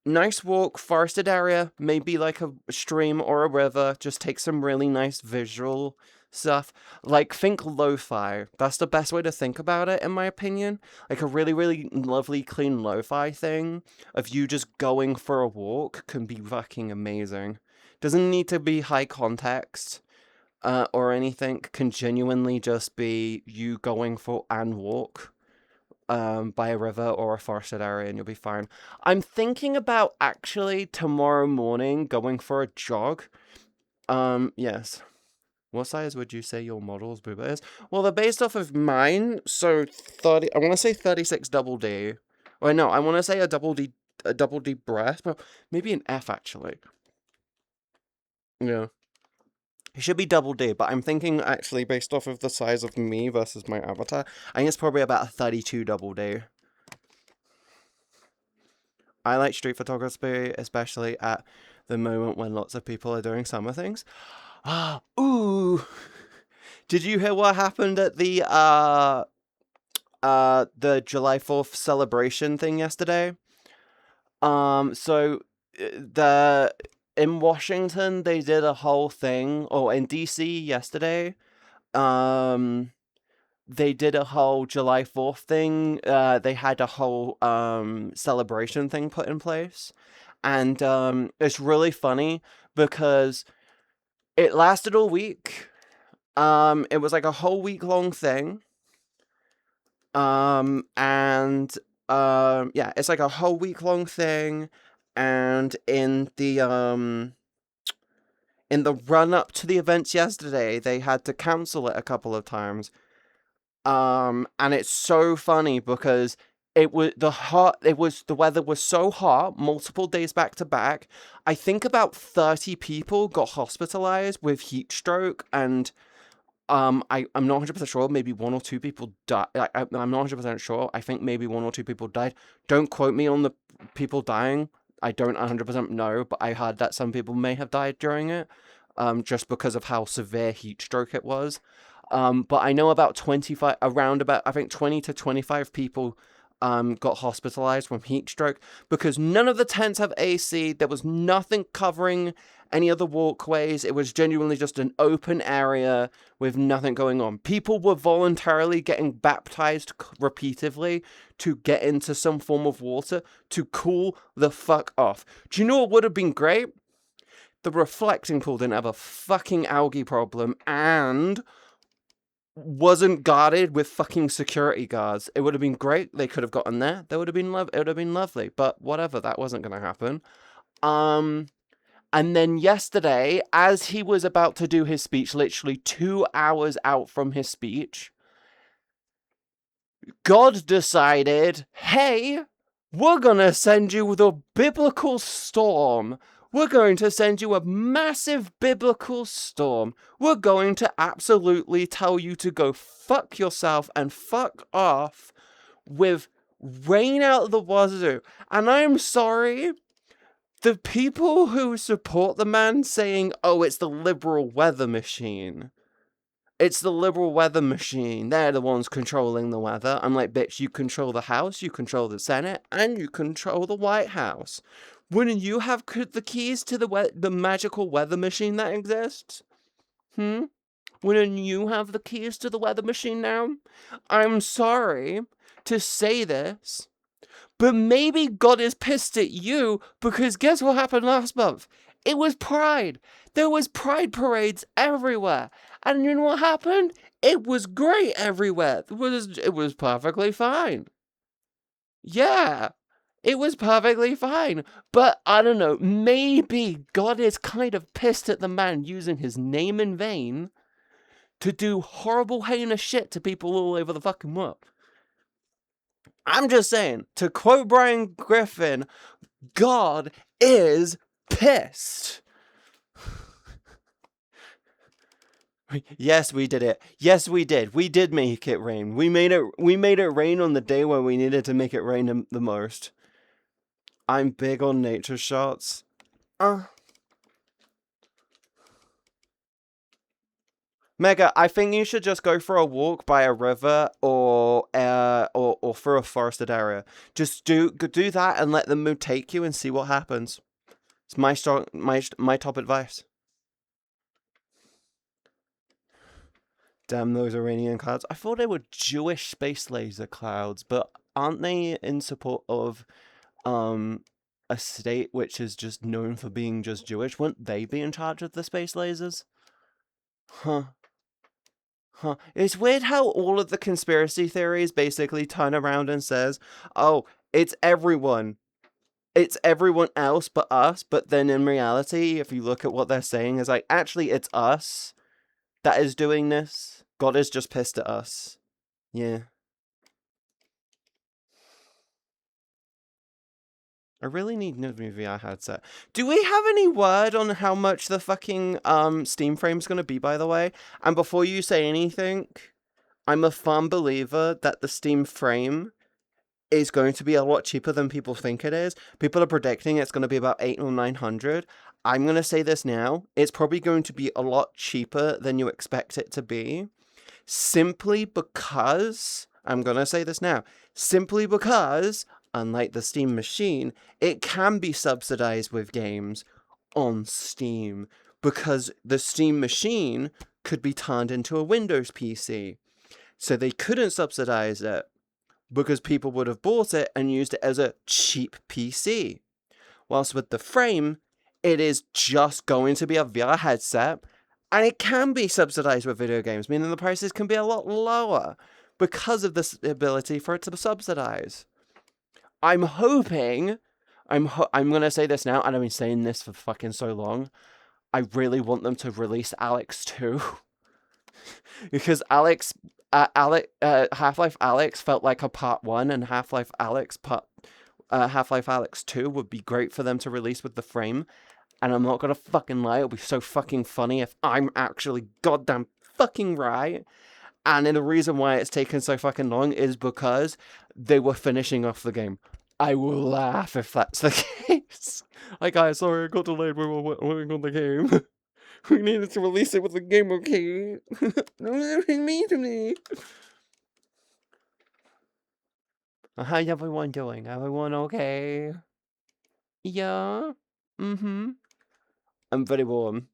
Nice walk, forested area, maybe like a stream or a river. Just take some really nice visual stuff. Like, think lo-fi. That's the best way to think about it, in my opinion. Like, a really, really lovely, clean lo-fi thing of you just going for a walk can be fucking amazing. Doesn't need to be high context or anything. Can genuinely just be you going for an walk by a river or a forested area, and you'll be fine. I'm thinking about actually tomorrow morning going for a jog. Yes. What size would you say your model's booba is? Well, they're based off of mine, so 30. I want to say 36 double D. Or no, I want to say a double D breast, but maybe an F actually. Yeah. It should be double D, but I'm thinking actually based off of the size of me versus my avatar, I think it's probably about a 32 double D. I like street photography, especially at the moment when lots of people are doing summer things. Ooh. Did you hear what happened at the July 4th celebration thing yesterday? So in Washington they did a whole thing, or in DC yesterday, they did a whole July 4th thing. They had a whole celebration thing put in place. And it's really funny because it lasted all week. It was like a whole week long thing. Yeah, it's like a whole week long thing. And in the run up to the events yesterday, they had to cancel it a couple of times. And it's so funny because the weather was so hot, multiple days back to back. I think about 30 people got hospitalized with heat stroke, and I'm not 100% sure, maybe 1 or 2 people died. I'm not 100% sure. I think maybe 1 or 2 people died. Don't quote me on the people dying. I don't 100% know, but I heard that some people may have died during it, just because of how severe heat stroke it was. But I know about 25, around about, I think 20 to 25 people got hospitalized from heat stroke because none of the tents have AC. There was nothing covering any of the walkways. It was genuinely just an open area with nothing going on. People were voluntarily getting baptized repeatedly to get into some form of water to cool the fuck off. Do you know what would have been great? The reflecting pool didn't have a fucking algae problem and wasn't guarded with fucking security guards. It would have been great. They could have gotten there. It would have been lovely. But whatever, that wasn't going to happen. And then yesterday, as he was about to do his speech, literally 2 hours out from his speech, God decided, hey, we're gonna send you the biblical storm. We're going to send you a massive biblical storm. We're going to absolutely tell you to go fuck yourself and fuck off with rain out the wazoo. And I'm sorry, the people who support the man saying, oh, it's the liberal weather machine. It's the liberal weather machine. They're the ones controlling the weather. I'm like, bitch, you control the House, you control the Senate, and you control the White House. Wouldn't you have the keys to the magical weather machine that exists? Wouldn't you have the keys to the weather machine now? I'm sorry to say this, but maybe God is pissed at you because guess what happened last month? It was Pride. There was Pride parades everywhere. And you know what happened? It was great everywhere. It was perfectly fine. Yeah, it was perfectly fine. But I don't know, maybe God is kind of pissed at the man using his name in vain to do horrible, heinous shit to people all over the fucking world. I'm just saying, to quote Brian Griffin, God is pissed. Yes, we did it. Yes, we did. We did make it rain. We made it rain on the day when we needed to make it rain the most. I'm big on nature shots. Mega, I think you should just go for a walk by a river or through a forested area. Just do that and let the mood take you and see what happens. It's my top advice. Damn those Iranian clouds. I thought they were Jewish space laser clouds, but aren't they in support of a state which is just known for being just Jewish? Wouldn't they be in charge of the space lasers? Huh. It's weird how all of the conspiracy theories basically turn around and says, oh, it's everyone. It's everyone else but us. But then in reality, if you look at what they're saying, it's like, actually, it's us that is doing this. God is just pissed at us. Yeah. I really need a new VR headset. Do we have any word on how much the fucking Steam frame's gonna be, by the way? And before you say anything, I'm a firm believer that the Steam frame is going to be a lot cheaper than people think it is. People are predicting it's going to be about 800 or 900. I'm going to say this now. It's probably going to be a lot cheaper than you expect it to be. Simply because, I'm going to say this now, simply because, unlike the Steam machine, it can be subsidized with games on Steam. Because the Steam machine could be turned into a Windows PC. So they couldn't subsidize it because people would have bought it and used it as a cheap PC. Whilst with the frame, it is just going to be a VR headset, and it can be subsidized with video games, meaning the prices can be a lot lower because of this ability for it to subsidize. I'm hoping, I'm going to say this now, and I've been saying this for fucking so long, I really want them to release Alex 2. Because Half-Life Alyx felt like a part 1, and Half-Life Alyx 2 would be great for them to release with the frame. And I'm not gonna fucking lie, it'll be so fucking funny if I'm actually goddamn fucking right. And the reason why it's taken so fucking long is because they were finishing off the game. I will laugh if that's the case. Like, guys, sorry, I got delayed, we were working on the game. We needed to release it with the game, okay? Don't mean to me. How's everyone doing? Everyone okay? Yeah? Mm-hmm. I'm very warm.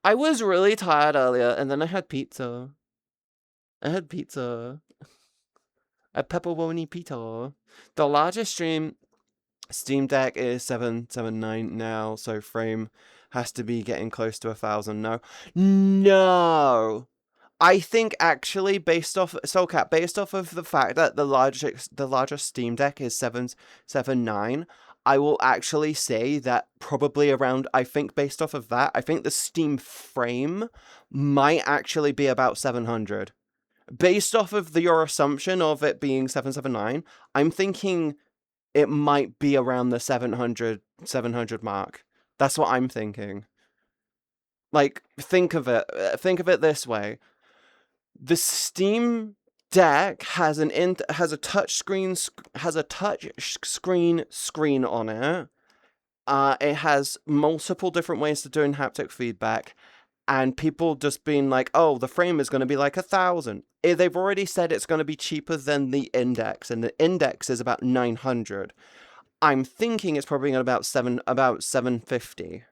I was really tired earlier, and then I had pizza. A pepperoni pizza. The largest Steam Deck is 779 now, so frame has to be getting close to 1,000 now. No! I think actually, based off of the fact that the largest Steam Deck is 779, I will actually say that probably around, I think based off of that, I think the Steam frame might actually be about 700. based off of your assumption of it being 779, I'm thinking it might be around the 700 mark. That's what I'm thinking. Like, think of it this way. The Steam Deck has a touch screen screen on it. It has multiple different ways to doing haptic feedback, and people just being like, "Oh, the frame is going to be like 1,000." They've already said it's going to be cheaper than the Index, and the Index is about 900. I'm thinking it's probably about 750.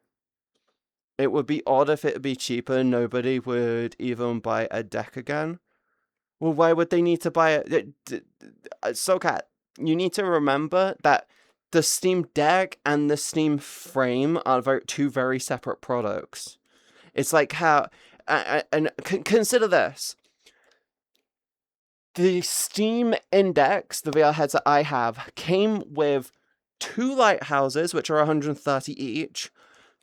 It would be odd if it'd be cheaper. Nobody would even buy a deck again. Well, why would they need to buy it? So, Kat, you need to remember that the Steam Deck and the Steam Frame are two very separate products. It's like how, and consider this. The Steam Index, the VR headset I have, came with 2 lighthouses, which are 130 each,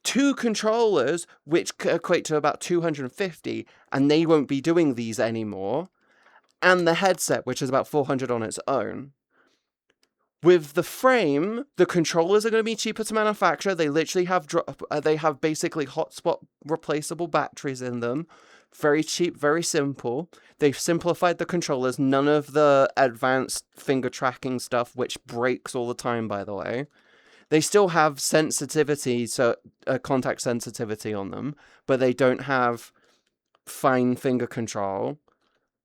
2 controllers, which equate to about 250, and they won't be doing these anymore, and the headset, which is about 400 on its own. With the frame, the controllers are going to be cheaper to manufacture. They literally have basically hotspot replaceable batteries in them. Very cheap, very simple. They've simplified the controllers. None of the advanced finger tracking stuff, which breaks all the time, by the way. They still have sensitivity, so contact sensitivity on them, but they don't have fine finger control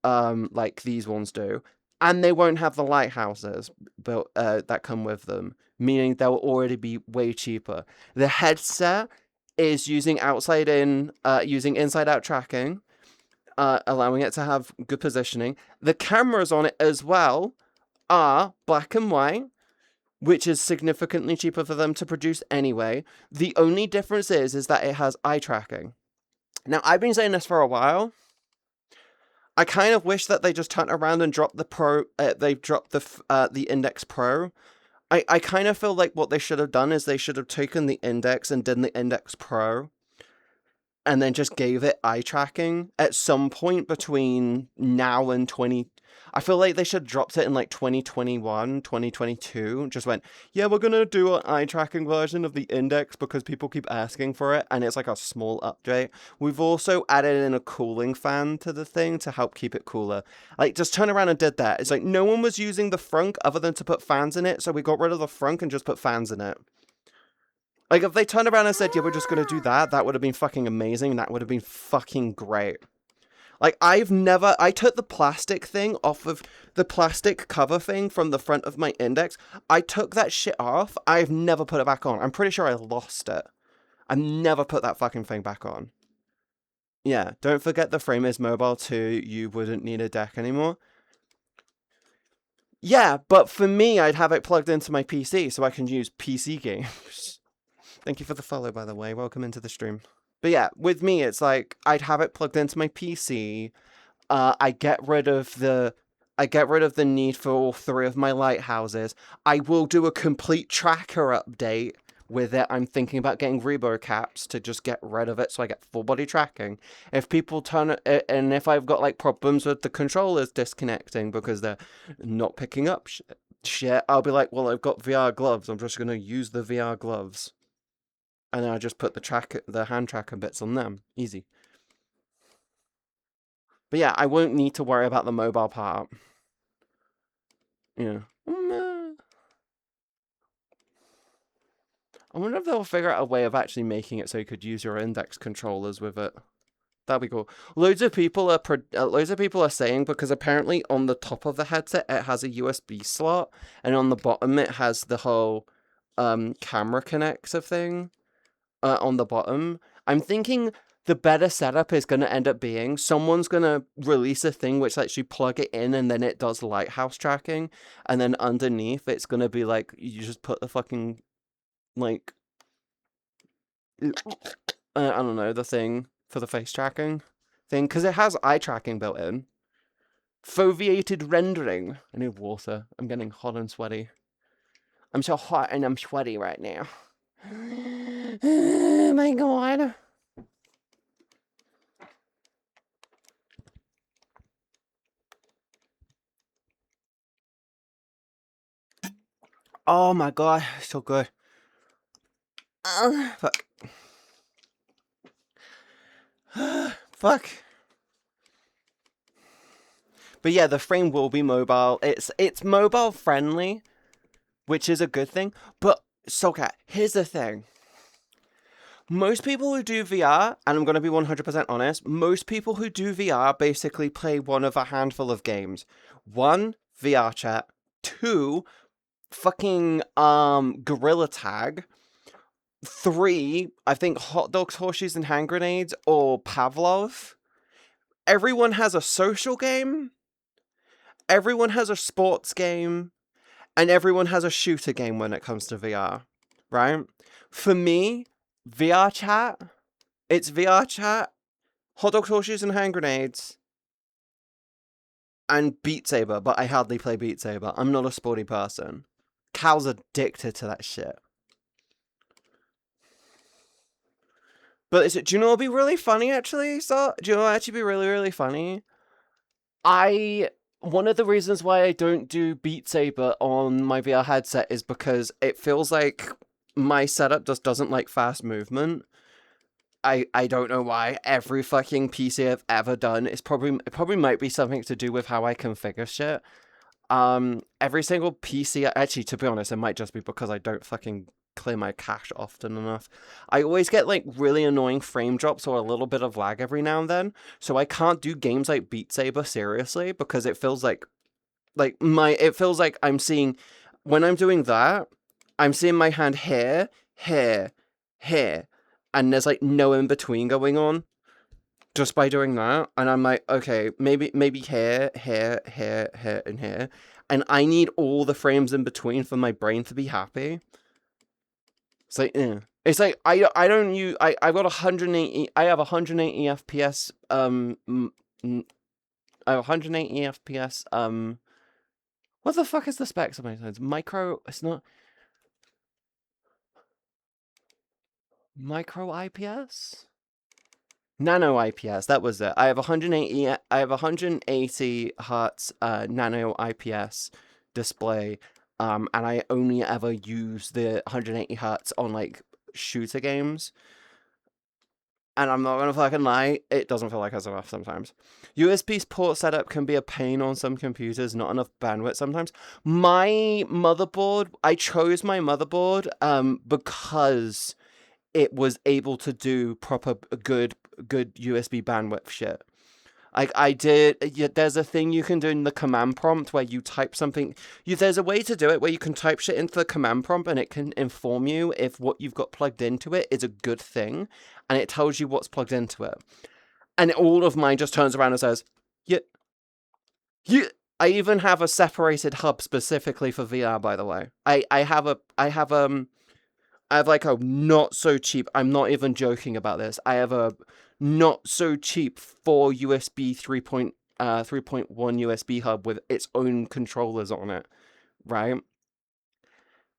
like these ones do. And they won't have the lighthouses built that come with them, meaning they'll already be way cheaper. The headset is using inside-out tracking, allowing it to have good positioning. The cameras on it as well are black and white, which is significantly cheaper for them to produce anyway. The only difference is that it has eye tracking. Now, I've been saying this for a while. I kind of wish that they just turned around and dropped the Pro. They've dropped the Index Pro. I kind of feel like what they should have done is they should have taken the Index and done the Index Pro, and then just gave it eye tracking at some point between now and I feel like they should have dropped it in like 2021, 2022. Just went, yeah, we're gonna do an eye tracking version of the Index because people keep asking for it, and it's like a small update. We've also added in a cooling fan to the thing to help keep it cooler. Like, just turn around and did that. It's like no one was using the frunk other than to put fans in it, so we got rid of the frunk and just put fans in it. Like, if they turned around and said, yeah, we're just gonna do that, that would have been fucking amazing. That would have been fucking great. Like, I took the plastic thing off of the plastic cover thing from the front of my Index. I took that shit off. I've never put it back on. I'm pretty sure I lost it. I've never put that fucking thing back on. Yeah, don't forget the frame is mobile too. You wouldn't need a deck anymore. Yeah, but for me, I'd have it plugged into my PC so I can use PC games. Thank you for the follow, by the way. Welcome into the stream. But yeah, with me, it's like, I'd have it plugged into my PC. I get rid of the need for all 3 of my lighthouses. I will do a complete tracker update with it. I'm thinking about getting Rebo caps to just get rid of it so I get full body tracking. If people turn it, and if I've got like problems with the controllers disconnecting because they're not picking up shit, I'll be like, well, I've got VR gloves. I'm just going to use the VR gloves. And then I just put the hand tracker bits on them. Easy. But yeah, I won't need to worry about the mobile part. Yeah. I wonder if they'll figure out a way of actually making it so you could use your Index controllers with it. That'd be cool. Loads of people are saying, because apparently on the top of the headset it has a USB slot, and on the bottom it has the whole camera connector thing. On the bottom. I'm thinking the better setup is going to end up being someone's going to release a thing which lets you plug it in and then it does lighthouse tracking, and then underneath it's going to be like you just put the fucking like I don't know, the thing for the face tracking thing, because it has eye tracking built in. Foveated rendering. I need water. I'm getting hot and sweaty. I'm so hot and I'm sweaty right now. Oh my god. Oh my god, so good. Fuck. Fuck. But yeah, the frame will be mobile. It's mobile friendly, which is a good thing. But Sokat, here's the thing. Most people who do VR, and I'm going to be 100% honest, most people who do VR basically play one of a handful of games. One, VR chat. Two, fucking Gorilla Tag. Three, I think hot dogs, horseshoes, and hand grenades, or Pavlov. Everyone has a social game. Everyone has a sports game. And everyone has a shooter game when it comes to VR, right? For me, VR chat, it's VR chat, hot dogs, horseshoes, and hand grenades, and Beat Saber, but I hardly play Beat Saber. I'm not a sporty person. Cal's addicted to that shit. But do you know what'll be really funny, actually? So, do you know what'll actually be really, really funny? One of the reasons why I don't do Beat Saber on my VR headset is because it feels like my setup just doesn't like fast movement. I don't know why. Every fucking PC I've ever done, it probably might be something to do with how I configure shit. Every single PC, actually, to be honest, it might just be because I don't fucking clear my cache often enough. I always get like really annoying frame drops or a little bit of lag every now and then, so I can't do games like Beat Saber seriously because it feels like I'm seeing, when I'm doing that, I'm seeing my hand here, and there's like no in between going on just by doing that, and I'm like, okay, maybe here, and here, and I need all the frames in between for my brain to be happy. It's like, it's like I don't use I've got 180. I have 180 FPS. I have 180 FPS. What the fuck is the specs of my phones? Micro. It's not micro IPS. Nano IPS, that was it. I have 180 hertz nano IPS display, and I only ever use the 180 hertz on like shooter games. And I'm not gonna fucking lie, it doesn't feel like SOF sometimes. USB port setup can be a pain on some computers, not enough bandwidth sometimes. My motherboard, I chose my motherboard because it was able to do proper good USB bandwidth shit. Like I did, there's a thing you can do in the command prompt where you type something. There's a way to do it where you can type shit into the command prompt and it can inform you if what you've got plugged into it is a good thing, and it tells you what's plugged into it. And all of mine just turns around and says, "Yeah, yeah." I even have a separated hub specifically for VR, by the way. I have like a not so cheap, I'm not even joking about this, I have a not so cheap 4 USB 3.1 USB hub with its own controllers on it, right?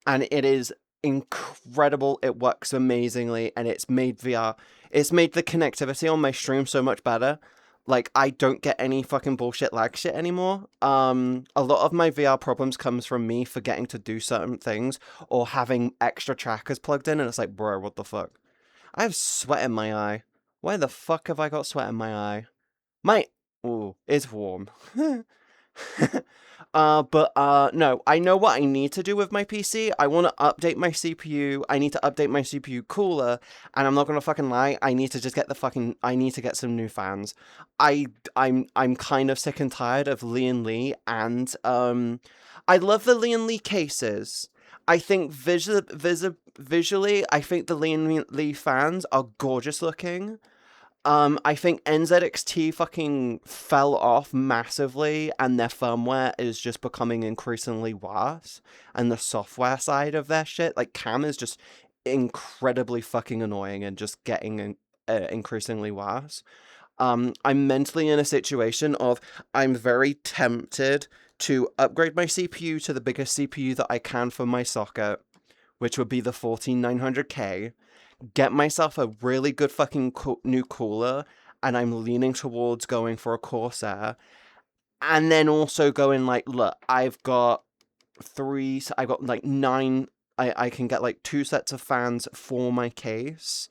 And it is incredible, it works amazingly, and it's made the connectivity on my stream so much better. Like, I don't get any fucking bullshit lag shit anymore. A lot of my VR problems comes from me forgetting to do certain things or having extra trackers plugged in, and it's like, bro, what the fuck? I have sweat in my eye. Why the fuck have I got sweat in my eye? Ooh, it's warm. No, I know what I need to do with my PC. I want to update my CPU. I need to update my CPU cooler, and I'm not gonna fucking lie. I need to just get I need to get some new fans. I'm kind of sick and tired of Lian Li, and I love the Lian Li cases. I think visually, I think the Lian Li fans are gorgeous looking. I think NZXT fucking fell off massively, and their firmware is just becoming increasingly worse. And the software side of their shit, like Cam, is just incredibly fucking annoying and just getting increasingly worse. I'm mentally in a situation of I'm very tempted to upgrade my CPU to the biggest CPU that I can for my socket, which would be the 14900K. Get myself a really good fucking new cooler, and I'm leaning towards going for a Corsair, and then also going like, look, I've got I got like 9. I can get like 2 sets of fans for my case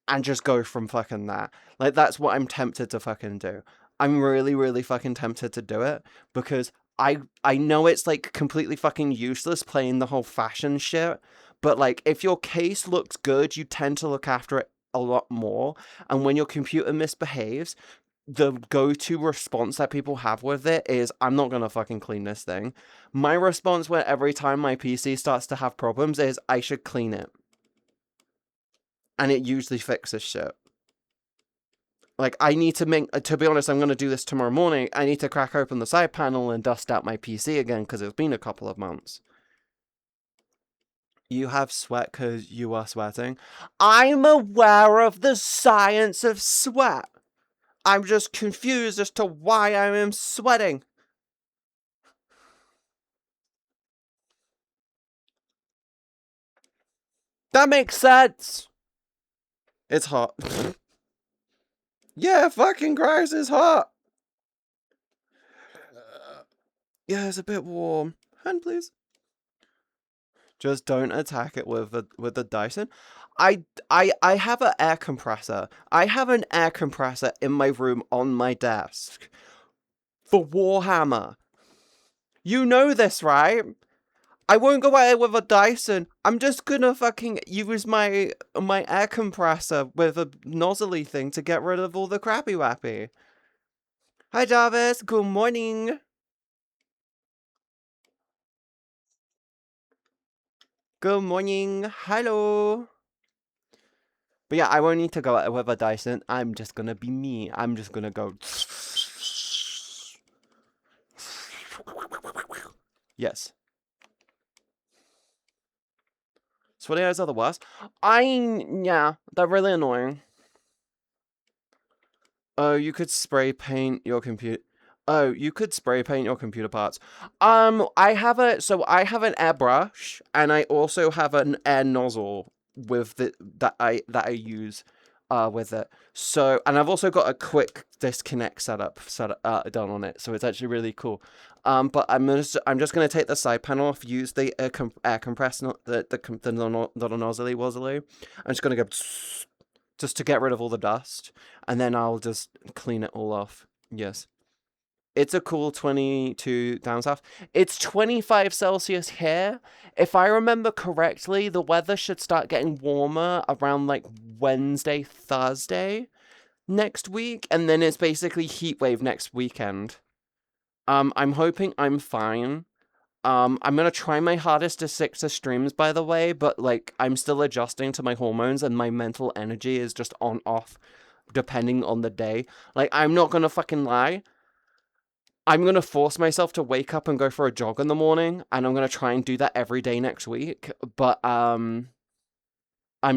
and just go from fucking that. Like, that's what I'm tempted to fucking do. I'm really, really fucking tempted to do it because I know it's like completely fucking useless playing the whole fashion shit, but like if your case looks good, you tend to look after it a lot more. And when your computer misbehaves, the go-to response that people have with it is, I'm not gonna fucking clean this thing. My response when every time my PC starts to have problems is, I should clean it. And it usually fixes shit. Like, I need to to be honest, I'm going to do this tomorrow morning. I need to crack open the side panel and dust out my PC again because it's been a couple of months. You have sweat because you are sweating. I'm aware of the science of sweat. I'm just confused as to why I am sweating. That makes sense. It's hot. Yeah, fucking Christ, it's hot. Yeah, it's a bit warm. Hand, please. Just don't attack it with the Dyson. I have an air compressor. I have an air compressor in my room on my desk for Warhammer. You know this, right? I won't go at it with a Dyson. I'm just gonna fucking use my air compressor with a nozzly thing to get rid of all the crappy wappy. Hi Jarvis, good morning. Good morning. Hello. But yeah, I won't need to go at it with a Dyson. I'm just gonna be me. I'm just gonna go. Yes. Sweaty eyes are the worst. Yeah, they're really annoying. Oh, you could spray paint your computer. Oh, you could spray paint your computer parts. I have an airbrush, and I also have an air nozzle with that I use with it. So, and I've also got a quick disconnect setup done on it, so it's actually really cool. But I'm just gonna take the side panel off, use the air compressor, the nozzly wazzly. I'm just gonna go just to get rid of all the dust, and then I'll just clean it all off. Yes. It's a cool 22 down south. It's 25 Celsius here. If I remember correctly, the weather should start getting warmer around like Wednesday, Thursday next week, and then it's basically heat wave next weekend. I'm hoping I'm fine. I'm gonna try my hardest to stick to streams, by the way, but like I'm still adjusting to my hormones and my mental energy is just on off depending on the day. Like, I'm not gonna fucking lie. I'm gonna force myself to wake up and go for a jog in the morning, and I'm gonna try and do that every day next week. But I'm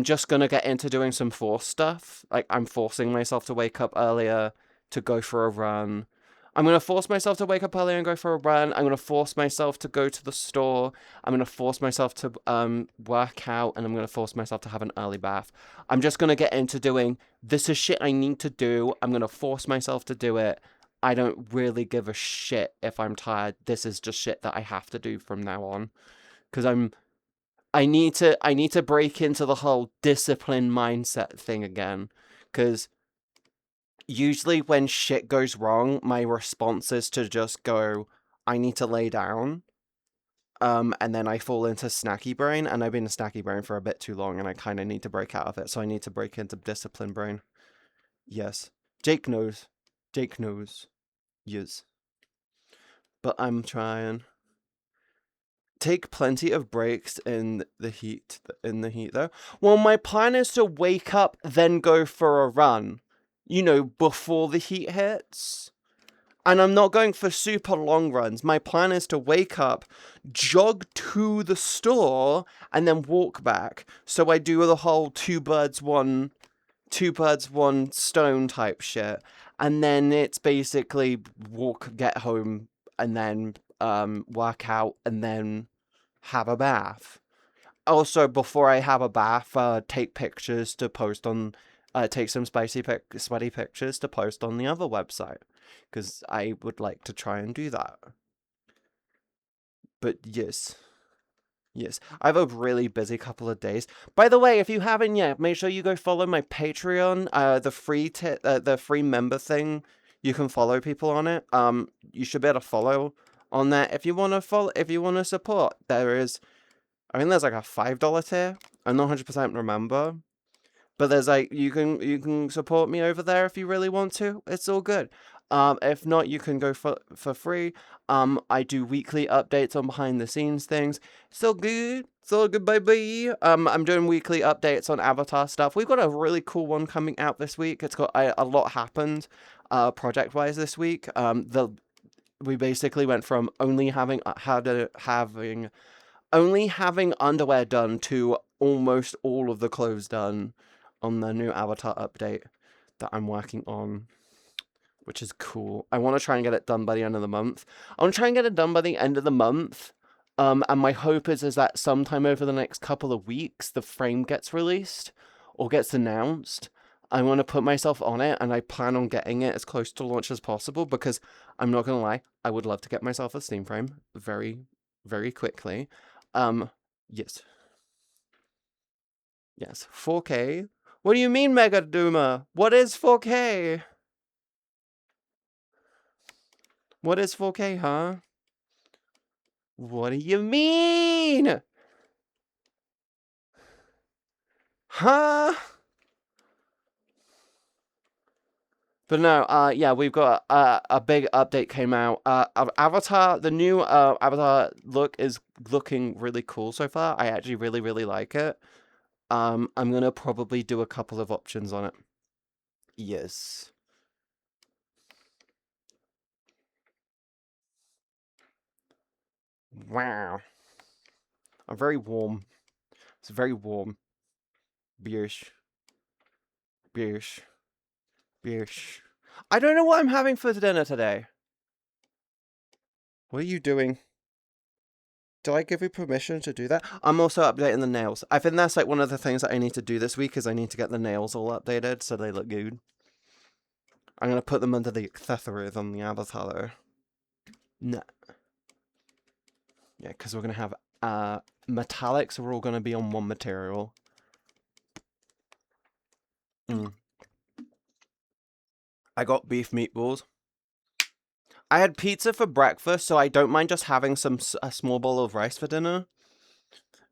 just gonna get into doing some force stuff. Like, I'm forcing myself to wake up earlier to go for a run. I'm gonna force myself to wake up earlier and go for a run. I'm gonna force myself to go to the store. I'm gonna force myself to work out, and I'm gonna force myself to have an early bath. I'm just gonna get into doing, this is shit I need to do. I'm gonna force myself to do it. I don't really give a shit if I'm tired. This is just shit that I have to do from now on. Because I need to break into the whole discipline mindset thing again. Because usually when shit goes wrong, my response is to just go, I need to lay down. And then I fall into snacky brain, and I've been in snacky brain for a bit too long, and I kind of need to break out of it. So I need to break into discipline brain. Yes. Jake knows. Jake knows. Yes. But I'm trying. Take plenty of breaks in the heat though. Well, my plan is to wake up, then go for a run. You know, before the heat hits. And I'm not going for super long runs. My plan is to wake up, jog to the store, and then walk back. So I do the whole two birds, one stone type shit. And then it's basically walk, get home, and then work out, and then have a bath. Also, before I have a bath, take pictures to post on, take some sweaty pictures to post on the other website, because I would like to try and do that. But yes. Yes, I have a really busy couple of days. By the way, if you haven't yet, make sure you go follow my Patreon. The free member thing. You can follow people on it. You should be able to follow on that if you want to follow. If you want to support, there's like a $5 tier. I'm not 100% remember, but there's like you can support me over there if you really want to. It's all good. If not, you can go for free. I do weekly updates on behind the scenes things. It's all good, baby. I'm doing weekly updates on Avatar stuff. We've got a really cool one coming out this week. It's got a lot happened, project wise this week. We basically went from only having underwear done to almost all of the clothes done on the new Avatar update that I'm working on, which is cool. I want to try and get it done by the end of the month. I want to try and get it done by the end of the month. And my hope is that sometime over the next couple of weeks, the frame gets released or gets announced. I want to put myself on it, and I plan on getting it as close to launch as possible, because I'm not going to lie, I would love to get myself a Steam frame very, very quickly. Yes. Yes, 4K. What do you mean, Mega Doomer? What is 4K? What is 4K, huh? What do you mean? Huh? But no, yeah, we've got a big update came out. Avatar, the new Avatar look is looking really cool so far. I actually really, really like it. I'm gonna probably do a couple of options on it. Yes. Wow. I'm very warm. It's very warm. Beersh. Beersh. Beersh. I don't know what I'm having for dinner today. What are you doing? Do I give you permission to do that? I'm also updating the nails. I think that's like one of the things that I need to do this week, is I need to get the nails all updated so they look good. I'm going to put them under the accessories on the avatar though. No. Yeah, because we're going to have metallics are all going to be on one material. I got beef meatballs. I had pizza for breakfast, so I don't mind just having a small bowl of rice for dinner.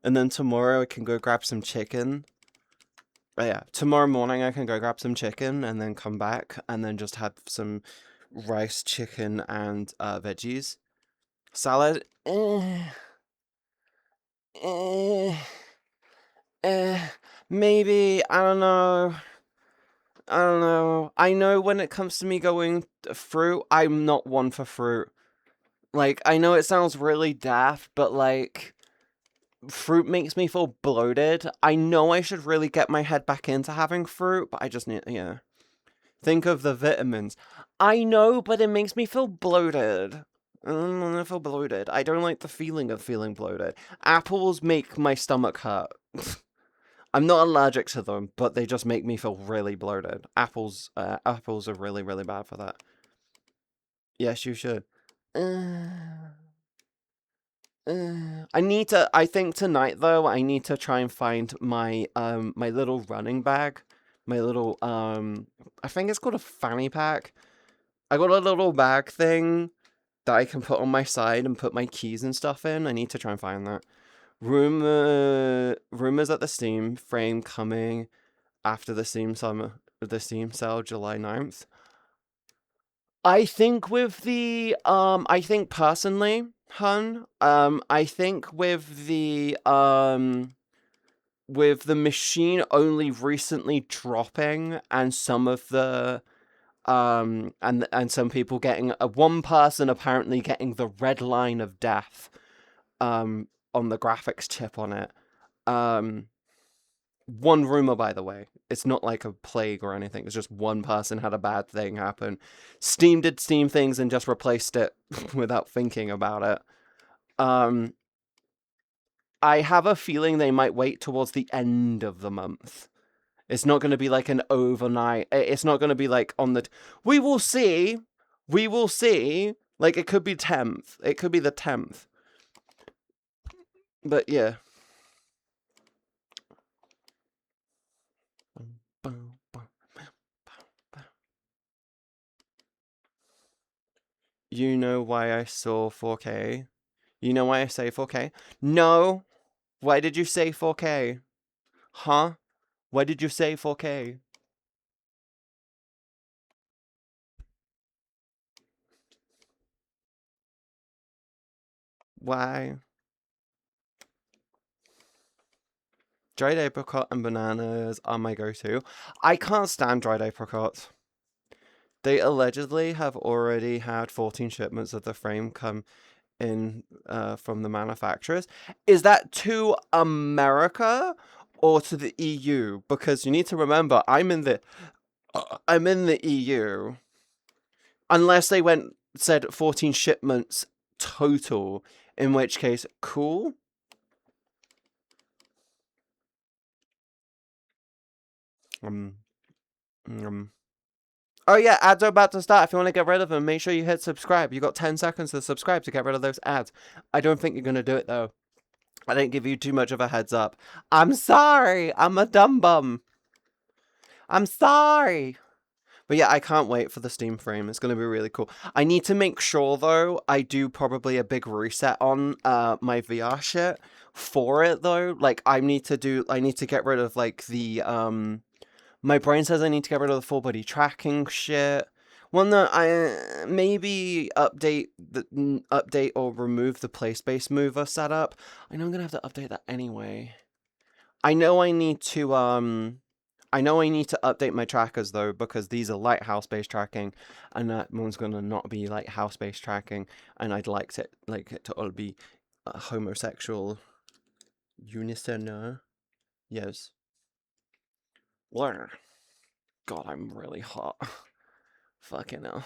And then tomorrow I can go grab some chicken. Oh yeah, tomorrow morning I can go grab some chicken and then come back and then just have some rice, chicken, and veggies. Salad. Maybe, I don't know. I know when it comes to me going fruit, I'm not one for fruit. Like, I know it sounds really daft, but like, fruit makes me feel bloated. I know I should really get my head back into having fruit, but I just need, yeah. Think of the vitamins. I know, but it makes me feel bloated. I don't want to feel bloated. I don't like the feeling of feeling bloated. Apples make my stomach hurt. I'm not allergic to them, but they just make me feel really bloated. Apples are really, really bad for that. Yes, you should. I think tonight though, I need to try and find my my little running bag. My little I think it's called a fanny pack. I got a little bag thing that I can put on my side and put my keys and stuff in. I need to try and find that. Rumors that the Steam frame coming after the Steam sale July 9th. I think I think personally, hun, I think with the machine only recently dropping and some of the and some people getting one person apparently getting the red line of death on the graphics chip on it. One rumor, by the way. It's not like a plague or anything. It's just one person had a bad thing happen. Steam did Steam things and just replaced it without thinking about it. I have a feeling they might wait towards the end of the month. It's not going to be like an overnight. It's not going to be like on the... We will see. We will see. Like, it could be 10th. It could be the 10th. But yeah. You know why I saw 4K? You know why I say 4K? No! Why did you say 4K? Huh? Why did you say 4K? Why? Dried apricot and bananas are my go-to. I can't stand dried apricots. They allegedly have already had 14 shipments of the frame come in from the manufacturers. Is that to America or to the EU? Because you need to remember, I'm in the EU. Unless they said 14 shipments total, in which case, cool. Oh yeah, ads are about to start. If you want to get rid of them, make sure you hit subscribe. You got 10 seconds to subscribe to get rid of those ads. I don't think you're gonna do it though. I didn't give you too much of a heads up. I'm sorry. I'm a dumb bum. I'm sorry. But yeah, I can't wait for the Steam frame. It's going to be really cool. I need to make sure, though, I do probably a big reset on my VR shit for it, though. Like, I need to get rid of, like, the, my brain says I need to get rid of the full body tracking shit. Well, no, I maybe update or remove the play space mover setup. I know I'm going to have to update that anyway. I know I need to update my trackers though, because these are lighthouse-based tracking, and that one's gonna not be lighthouse-based tracking, and I'd like it to all be homosexual unison. Yes. God, I'm really hot. Fucking hell.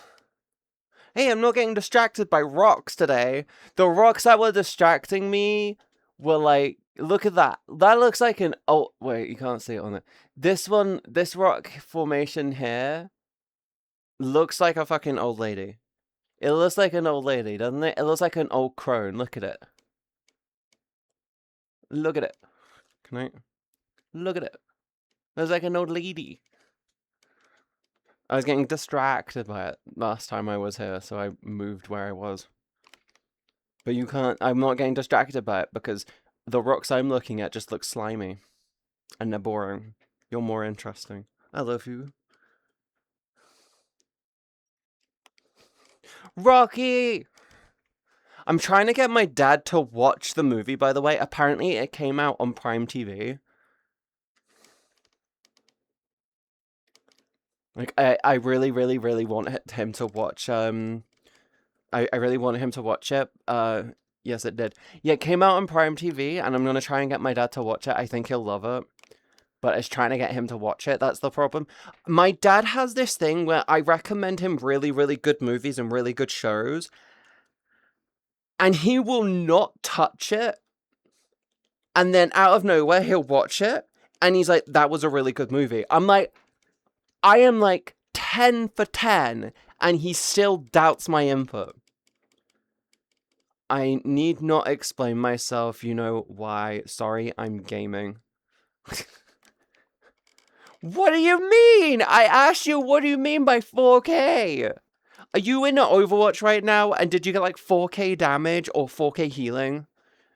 Hey, I'm not getting distracted by rocks today. The rocks that were distracting me were like, look at that. That looks like an, oh, wait, you can't see it on it. This rock formation here looks like a fucking old lady. It looks like an old lady, doesn't it? It looks like an old crone. Look at it. Look at it. Can I? Look at it. Looks like an old lady. I was getting distracted by it last time I was here, so I moved where I was. But you can't, I'm not getting distracted by it because the rocks I'm looking at just look slimy. And they're boring. You're more interesting. I love you. Rocky! I'm trying to get my dad to watch the movie, by the way. Apparently it came out on Prime TV. Like, I really, really, really want him to watch, I really wanted him to watch it. Yes, it did. Yeah, it came out on Prime TV, and I'm gonna try and get my dad to watch it. I think he'll love it. But it's trying to get him to watch it. That's the problem. My dad has this thing where I recommend him really, really good movies and really good shows, and he will not touch it. And then out of nowhere, he'll watch it, and he's like, that was a really good movie. I am like 10 for 10, and he still doubts my input. I need not explain myself, you know why. Sorry, I'm gaming. What do you mean? I asked you, what do you mean by 4K? Are you in Overwatch right now, and did you get like 4K damage or 4K healing?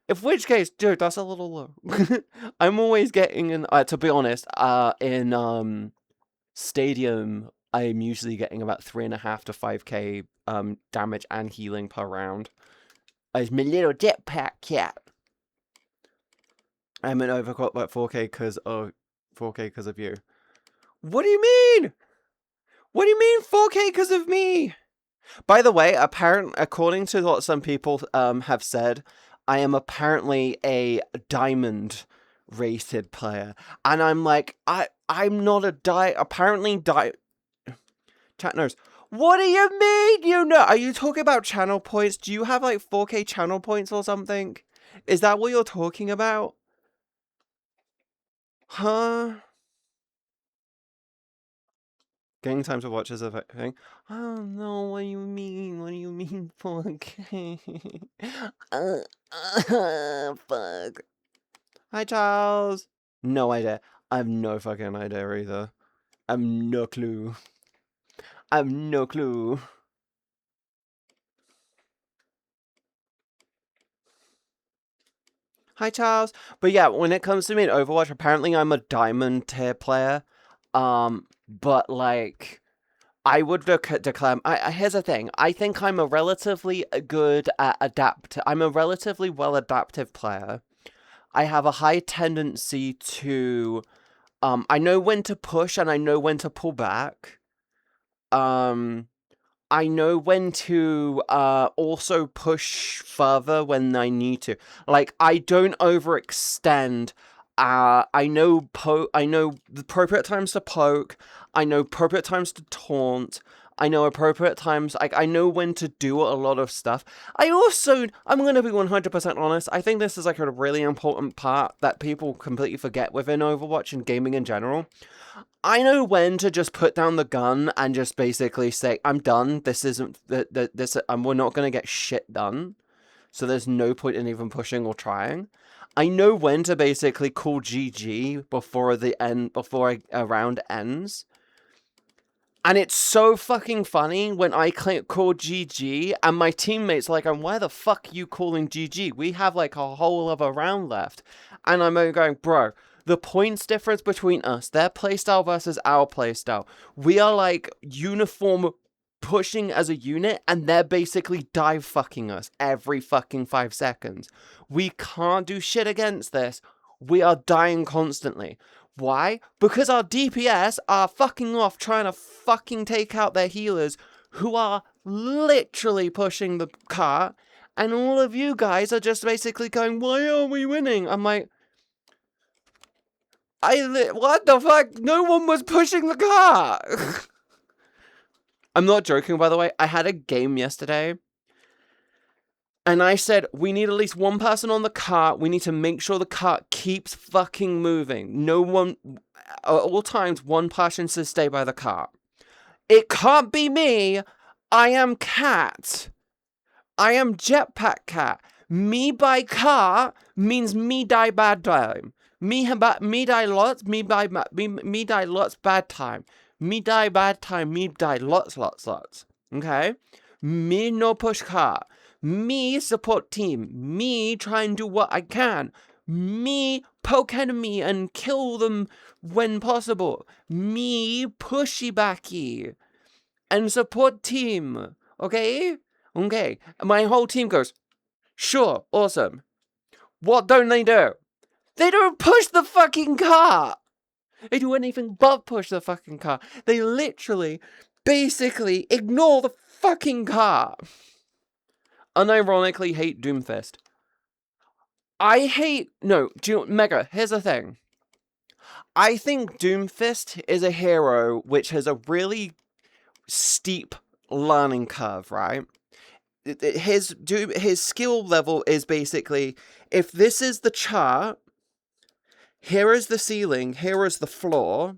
In which case, dude, that's a little low. I'm always getting, to be honest, in Stadium, I'm usually getting about 3.5 to 5K damage and healing per round. As my little jetpack cat. I'm in Overclock by 4K because of you. What do you mean? What do you mean 4K because of me? By the way, according to what some people have said, I am apparently a diamond rated player, and I'm like, I'm not a Chat knows. What do you mean? You know? Are you talking about channel points? Do you have like 4K channel points or something? Is that what you're talking about? Huh? Getting time to watch is a thing. Oh no, what do you mean? What do you mean 4K. Fuck. Hi, Charles. No idea. I have no fucking idea either. I have no clue. I have no clue. Hi, Charles. But yeah, when it comes to me in Overwatch, apparently I'm a diamond tier player. But like, I would declare. Here's the thing. I think I'm a relatively good I'm a relatively well adaptive player. I have a high tendency to. I know when to push and I know when to pull back. I know when to also push further when I need to. Like, I don't overextend. I know the appropriate times to poke. I know appropriate times to taunt. I know appropriate times. I know when to do a lot of stuff. I'm gonna be 100% honest. I think this is like a really important part that people completely forget within Overwatch and gaming in general. I know when to just put down the gun and just basically say, I'm done. This isn't we're not gonna get shit done. So there's no point in even pushing or trying. I know when to basically call GG before a round ends. And it's so fucking funny when I call GG and my teammates are like, why the fuck are you calling GG? We have like a whole other round left. And I'm going, bro, the points difference between us, their playstyle versus our playstyle, we are like uniform pushing as a unit and they're basically dive fucking us every fucking 5 seconds. We can't do shit against this. We are dying constantly. Why? Because our DPS are fucking off trying to fucking take out their healers who are literally pushing the cart, and all of you guys are just basically going, why aren't we winning? I'm like, what the fuck? No one was pushing the cart! I'm not joking, by the way. I had a game yesterday, and I said, we need at least one person on the cart. We need to make sure the cart keeps fucking moving. No one, at all times, one person should stay by the cart. It can't be me. I am Cat. I am Jetpack Cat. Me by cart means me die bad time. Me die lots, me die lots bad time. Me die bad time, me die lots. Okay? Me no push cart. Me support team. Me try and do what I can. Me poke enemy and kill them when possible. Me pushy backy and support team. Okay? Okay. My whole team goes, sure, awesome. What don't they do? They don't push the fucking cart. They do anything but push the fucking cart. They literally, basically ignore the fucking cart. Unironically hate Doomfist. Mega, here's the thing. I think Doomfist is a hero which has a really steep learning curve, right? His skill level is basically, if this is the chart, here is the ceiling, here is the floor.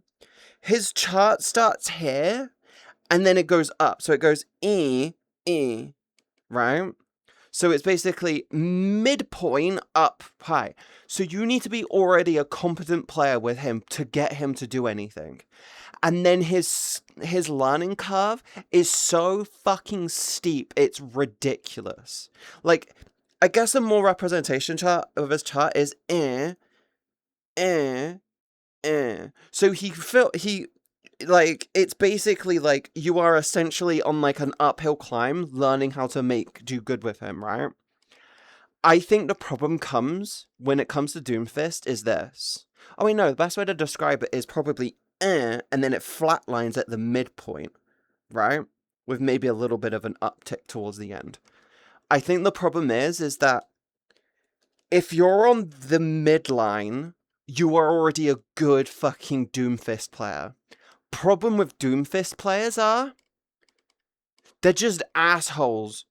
His chart starts here, and then it goes up. So it goes right? So it's basically midpoint up high. So you need to be already a competent player with him to get him to do anything. And then his learning curve is so fucking steep, it's ridiculous. Like, I guess a more representation chart of his chart is So it's basically like you are essentially on like an uphill climb learning how to do good with him, right? I think the problem comes when it comes to Doomfist is this. Oh wait, no, the best way to describe it is probably and then it flatlines at the midpoint, right? With maybe a little bit of an uptick towards the end. I think the problem is that if you're on the midline, you are already a good fucking Doomfist player. Problem with Doomfist players are, they're just assholes.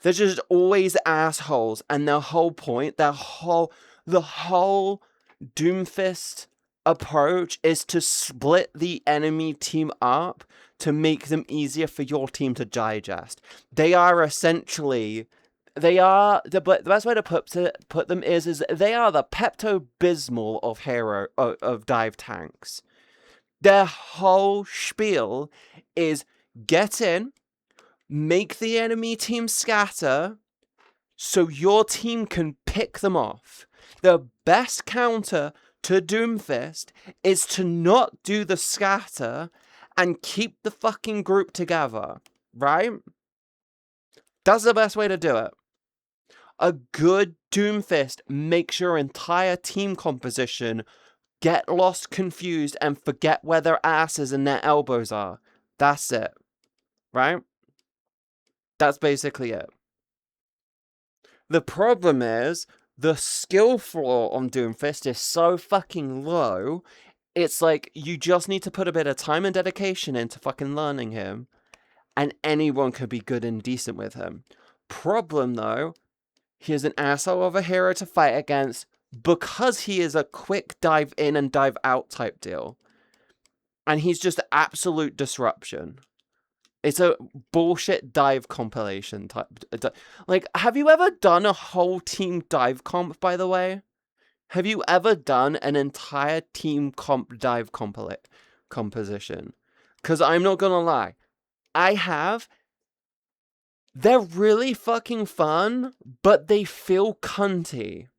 They're just always assholes, and their whole point, the whole Doomfist approach is to split the enemy team up to make them easier for your team to digest. They are essentially, the best way to put them is they are the Pepto-Bismol of dive tanks. Their whole spiel is get in, make the enemy team scatter, so your team can pick them off. The best counter to Doomfist is to not do the scatter and keep the fucking group together, right? That's the best way to do it. A good Doomfist makes your entire team composition get lost, confused, and forget where their asses and their elbows are. That's it. Right? That's basically it. The problem is, the skill floor on Doomfist is so fucking low, it's like, you just need to put a bit of time and dedication into fucking learning him, and anyone can be good and decent with him. Problem though, he is an asshole of a hero to fight against, because he is a quick dive in and dive out type deal. And he's just absolute disruption. It's a bullshit dive compilation type. Like, have you ever done a whole team dive comp, by the way? Have you ever done an entire team comp dive composition? Because I'm not gonna lie. I have. They're really fucking fun, but they feel cunty.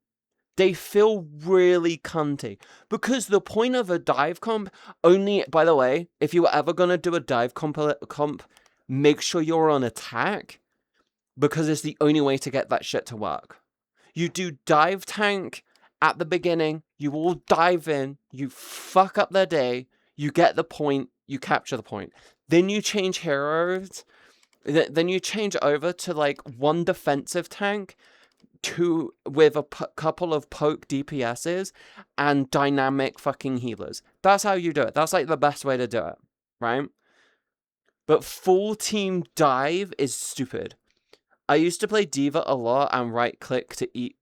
They feel really cunty. Because the point of a dive comp, only, by the way, if you were ever going to do a dive comp, make sure you're on attack. Because it's the only way to get that shit to work. You do dive tank at the beginning, you all dive in, you fuck up their day, you get the point, you capture the point. Then you change heroes, then you change over to like one defensive tank, with a couple of poke DPSs and dynamic fucking healers. That's how you do it. That's like the best way to do it, right? But full team dive is stupid. I used to play D.Va a lot and right click to eat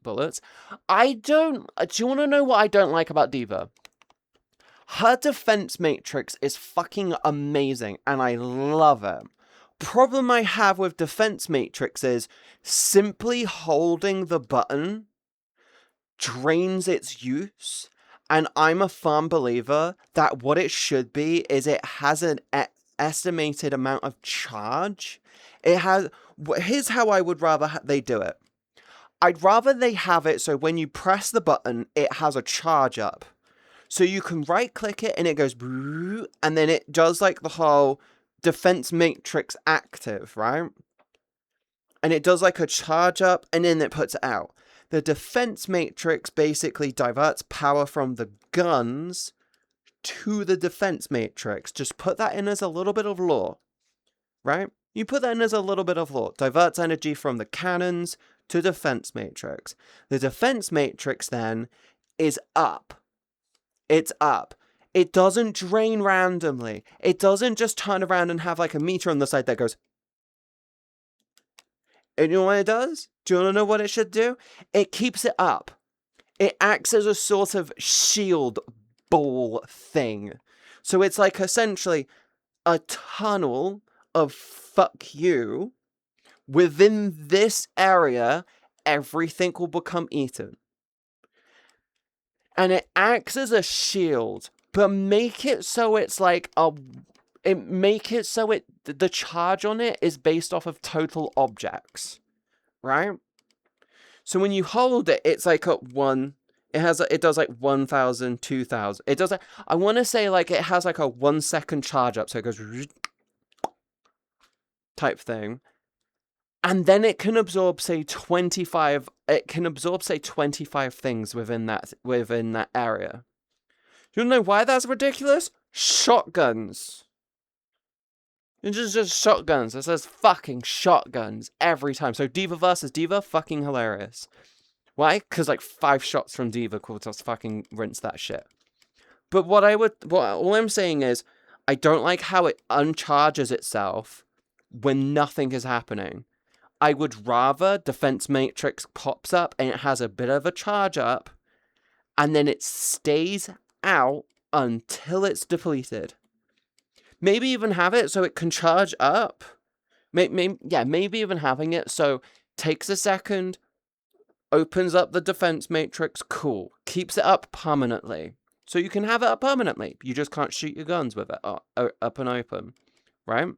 bullets. Do you want to know what I don't like about D.Va? Her defense matrix is fucking amazing and I love it. Problem I have with defense matrix is simply holding the button drains its use, and I'm a firm believer that what it should be is it has an estimated amount of charge. Here's how I would rather they do it. I'd rather they have it so when you press the button it has a charge up, so you can right click it and it goes and then it does like the whole defense matrix active, right? And it does like a charge up and then it puts it out. The defense matrix basically diverts power from the guns to the defense matrix. Just put that in as a little bit of lore, right? You put that in as a little bit of lore. Diverts energy from the cannons to defense matrix. The defense matrix then is up. It's up. It doesn't drain randomly. It doesn't just turn around and have like a meter on the side that goes. And you know what it does? Do you want to know what it should do? It keeps it up. It acts as a sort of shield ball thing. So it's like essentially a tunnel of fuck you. Within this area, everything will become eaten. And it acts as a shield. But make it so it's like the charge on it is based off of total objects, right? So when you hold it, it's like at one. It does like 1,000, 2,000. It does like, I want to say like it has like a 1 second charge up, so it goes type thing, and then it can absorb say 25. It can absorb say 25 things within that area. You know why that's ridiculous? Shotguns. It's just shotguns. It says fucking shotguns every time. So D.Va versus D.Va, fucking hilarious. Why? Because like 5 shots from D.Va could just fucking rinse that shit. But all I'm saying is, I don't like how it uncharges itself when nothing is happening. I would rather defense matrix pops up and it has a bit of a charge up, and then it stays out until it's depleted. Maybe even have it so it can charge up. Maybe even having it so takes a second, opens up the defense matrix, cool. Keeps it up permanently. So you can have it up permanently. You just can't shoot your guns with it up and open, right?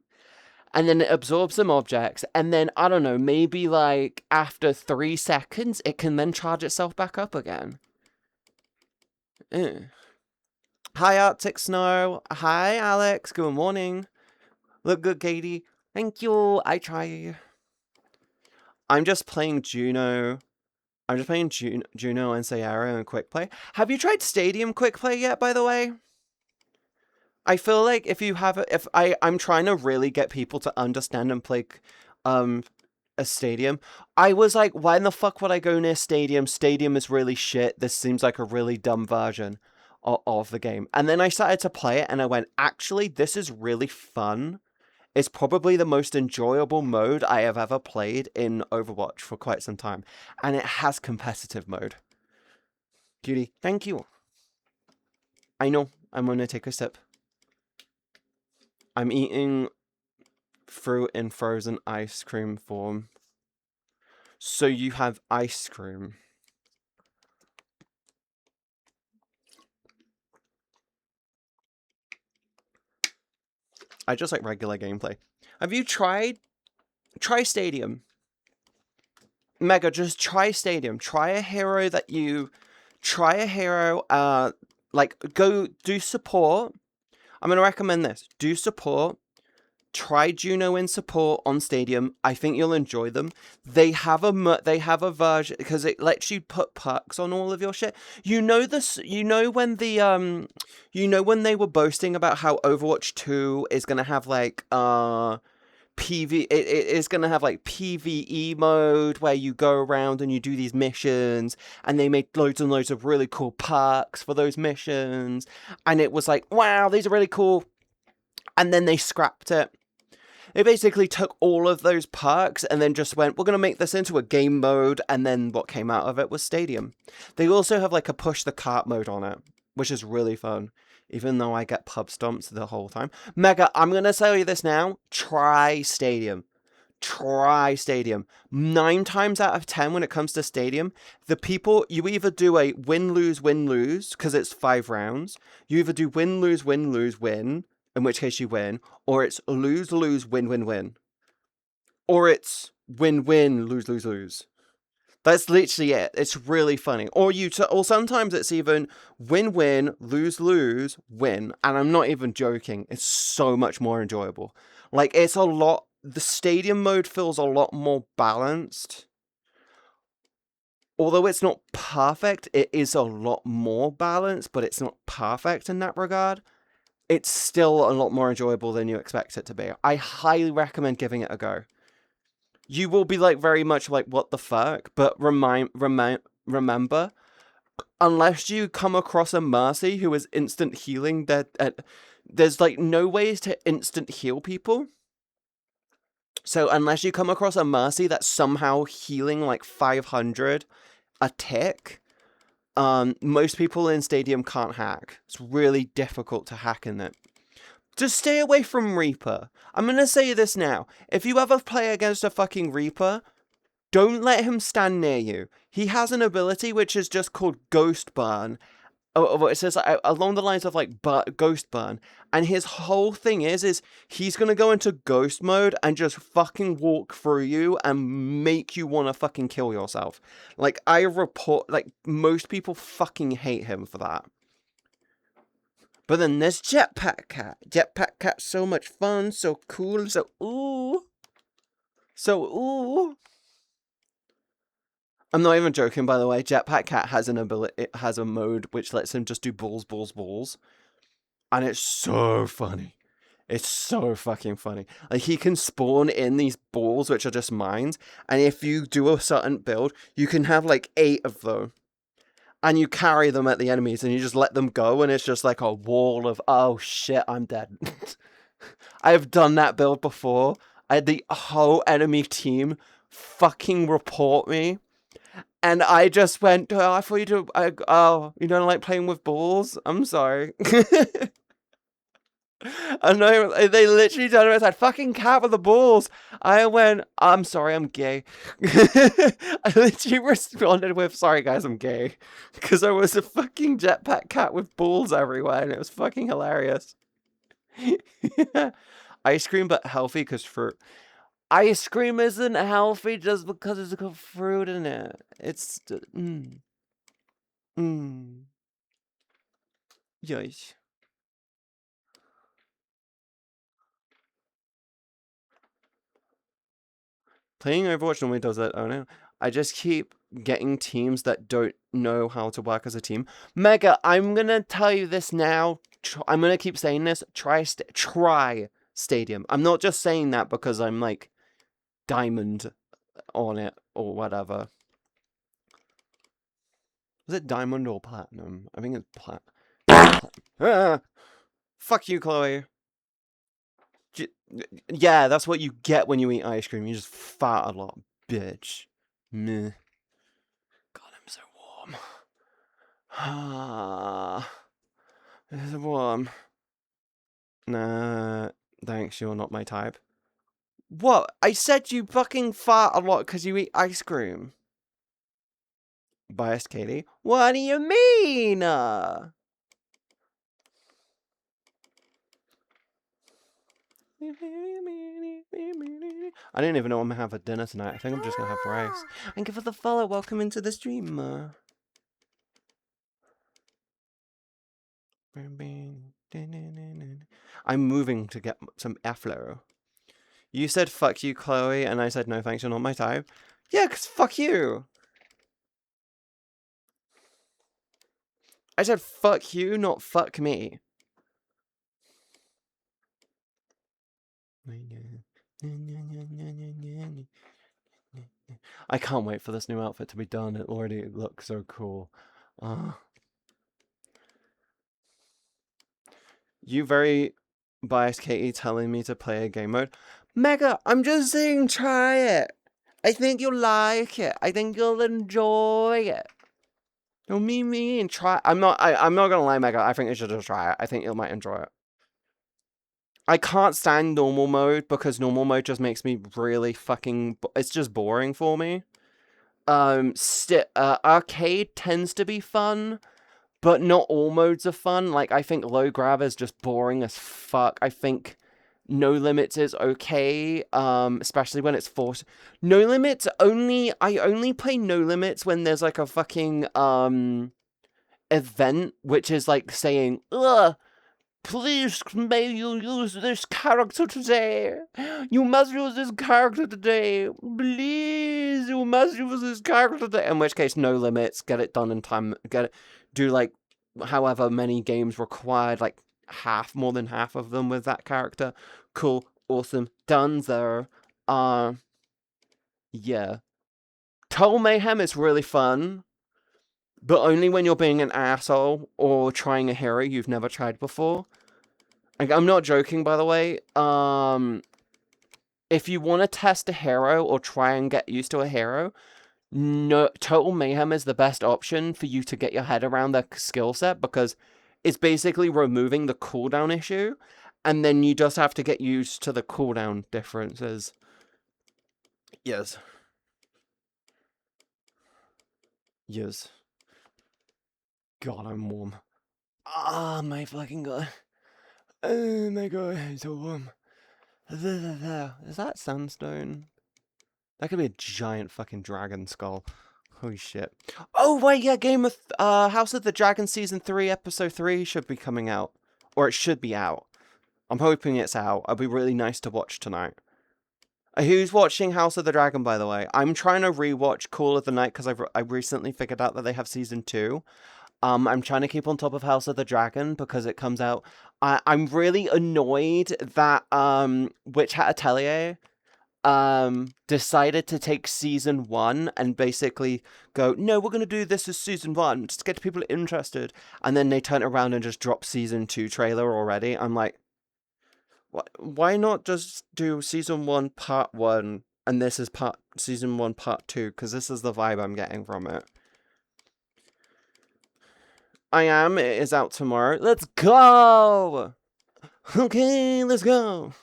And then it absorbs some objects, and then, I don't know, maybe like after 3 seconds, it can then charge itself back up again. Hi, Arctic Snow. Hi, Alex. Good morning. Look good, Katie. Thank you. I try. I'm just playing Juno. I'm just playing Juno and Sayara and Quick Play. Have you tried Stadium Quick Play yet, by the way? I feel like if you have it, I'm trying to really get people to understand and play a Stadium. I was like, why in the fuck would I go near Stadium? Stadium is really shit. This seems like a really dumb version of the game. And then I started to play it and I went, actually, this is really fun. It's probably the most enjoyable mode I have ever played in Overwatch for quite some time. And it has competitive mode. Cutie, thank you. I know, I'm gonna take a sip. I'm eating fruit in frozen ice cream form. So you have ice cream. I just like regular gameplay. Have you tried? Try Stadium. Mega, just try Stadium. Try a hero that you... Try a hero, like, go do support. I'm going to recommend this. Do support. Try Juno in support on Stadium. I think you'll enjoy them. They have a version because it lets you put perks on all of your shit. You know this. You know when the you know when they were boasting about how Overwatch 2 is gonna have like it is gonna have like PvE mode where you go around and you do these missions, and they made loads and loads of really cool perks for those missions, and it was like, wow, these are really cool. And then they scrapped it. They basically took all of those perks and then just went, we're going to make this into a game mode, and then what came out of it was Stadium. They also have like a push the cart mode on it, which is really fun, even though I get pub stomps the whole time. Mega, I'm going to tell you this now, try Stadium. Try Stadium. 9 times out of 10 when it comes to Stadium, the people, you either do a win-lose, because it's 5 rounds. You either do win-lose, win, in which case you win, or it's lose, win. Or it's win, lose. That's literally it. It's really funny. Or sometimes it's even win, lose, win. And I'm not even joking. It's so much more enjoyable. Like, it's a lot... The Stadium mode feels a lot more balanced. Although it's not perfect, it is a lot more balanced, but it's not perfect in that regard. It's still a lot more enjoyable than you expect it to be. I highly recommend giving it a go. You will be like very much like, what the fuck? But remember, unless you come across a Mercy who is instant healing, there's like no ways to instant heal people. So unless you come across a Mercy that's somehow healing like 500 a tick, most people in Stadium can't hack. It's really difficult to hack in it. Just stay away from Reaper. I'm gonna say this now. If you ever play against a fucking Reaper, don't let him stand near you. He has an ability which is just called Ghost Burn. It says along the lines of like Ghost Burn. And his whole thing is he's gonna go into ghost mode and just fucking walk through you and make you wanna fucking kill yourself. Like, most people fucking hate him for that. But then there's Jetpack Cat. Jetpack Cat's so much fun, so cool, so ooh. So ooh. I'm not even joking, by the way. Jetpack Cat has an ability. It has a mode which lets him just do balls. And it's so funny. It's so fucking funny. Like, he can spawn in these balls which are just mines. And if you do a certain build, you can have like 8 of them. And you carry them at the enemies and you just let them go. And it's just like a wall of, oh shit, I'm dead. I have done that build before. I had the whole enemy team fucking report me. And I just went, oh, I thought you do, you don't like playing with balls? I'm sorry. And they literally turned around and said, fucking cat with the balls. I went, I'm sorry, I'm gay. I literally responded with, sorry guys, I'm gay. Because there was a fucking jetpack cat with balls everywhere and it was fucking hilarious. Ice cream, but healthy because fruit. Ice cream isn't healthy just because it's got fruit in it. It's... Yes. Playing Overwatch normally does that, oh no. I just keep getting teams that don't know how to work as a team. Mega, I'm gonna tell you this now. I'm gonna keep saying this. Try Stadium. I'm not just saying that because I'm like diamond on it or whatever. Was it diamond or platinum? I think it's fuck you, Chloe. Yeah, that's what you get when you eat ice cream. You just fart a lot, bitch. Meh. God, I'm so warm. Ah, it's warm. Nah, thanks, you're not my type. What? I said you fucking fart a lot because you eat ice cream. Biased Katie? What do you mean? I don't even know what I'm gonna have for dinner tonight. I think I'm just gonna have rice. Thank you for the follow. Welcome into the stream. I'm moving to get some airflow. You said fuck you, Chloe, and I said no thanks, you're not my type. Yeah, because fuck you. I said fuck you, not fuck me. I can't wait for this new outfit to be done. It already looks so cool. You very biased, Katie, telling me to play a game mode. Mega, I'm just saying try it. I think you'll like it. I think you'll enjoy it. Don't be mean. Try. I'm not gonna lie, Mega. I think you should just try it. I think you might enjoy it. I can't stand normal mode because normal mode just makes me really fucking... It's just boring for me. Arcade tends to be fun, but not all modes are fun. Like, I think low grab is just boring as fuck. I think no limits is okay, especially when it's forced. No limits I only play no limits when there's like a fucking, event, which is like saying, ugh, please may you use this character today. You must use this character today. Please, you must use this character today. In which case, no limits, get it done in time, do like however many games required, like more than half of them with that character. Cool, awesome, donezo. Yeah. Total Mayhem is really fun, but only when you're being an asshole or trying a hero you've never tried before. Like, I'm not joking, by the way. If you want to test a hero or try and get used to a hero, no, Total Mayhem is the best option for you to get your head around their skill set, because it's basically removing the cooldown issue, and then you just have to get used to the cooldown differences. Yes. Yes. God, I'm warm. Ah, my fucking god. Oh my god, I'm so warm. Is that sandstone? That could be a giant fucking dragon skull. Holy shit. Oh, wait, yeah, House of the Dragon Season 3, Episode 3 should be coming out. Or it should be out. I'm hoping it's out. It'll be really nice to watch tonight. Who's watching House of the Dragon, by the way? I'm trying to rewatch Call of the Night because I recently figured out that they have Season 2. I'm trying to keep on top of House of the Dragon because it comes out. I'm really annoyed that Witch Hat Atelier decided to take Season 1 and basically go, no, we're going to do this as Season 1 just to get people interested. And then they turn around and just drop Season 2 trailer already. I'm like, why not just do Season 1 Part 1 and this is Season 1 Part 2? Because this is the vibe I'm getting from it. It is out tomorrow. Let's go! Okay, let's go.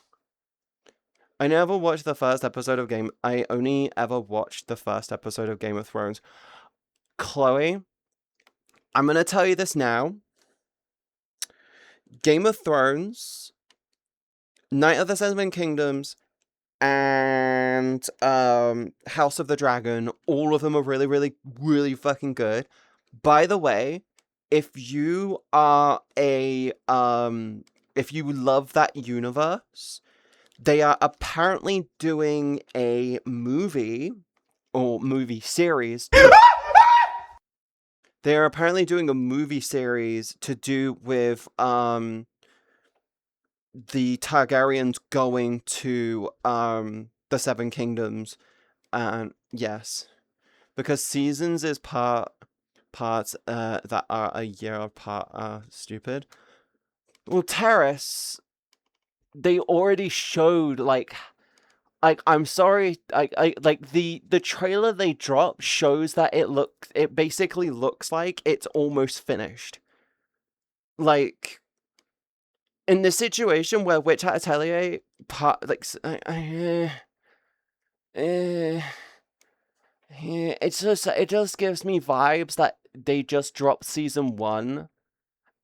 I never watched the first episode of I only ever watched the first episode of Game of Thrones. Chloe, I'm gonna tell you this now. Game of Thrones, Night of the Seven Kingdoms, and House of the Dragon, all of them are really, really, really fucking good. By the way, if you are if you love that universe, they are apparently doing a movie or movie series. They are apparently doing a movie series to do with the Targaryens going to the Seven Kingdoms, and yes, because seasons is parts that are a year apart are stupid. Well, Terrace, they already showed like I'm sorry, I like the trailer they dropped shows that it basically looks like it's almost finished. Like in the situation where Witch Hat Atelier it just gives me vibes that they just dropped season 1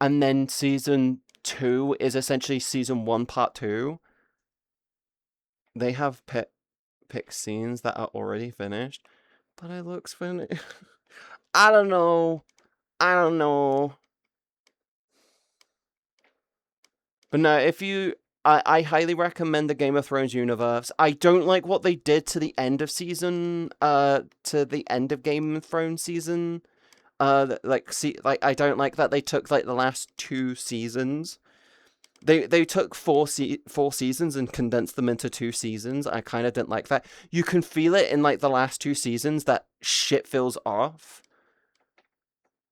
and then season 2 is essentially season 1 part 2. They have pick scenes that are already finished, but it looks finished. I don't know. But no, I highly recommend the Game of Thrones universe. I don't like what they did to the end of Game of Thrones season. I don't like that they took like the last 2 seasons. They took 4 seasons and condensed them into 2 seasons. I kind of didn't like that. You can feel it in like the last 2 seasons that shit feels off.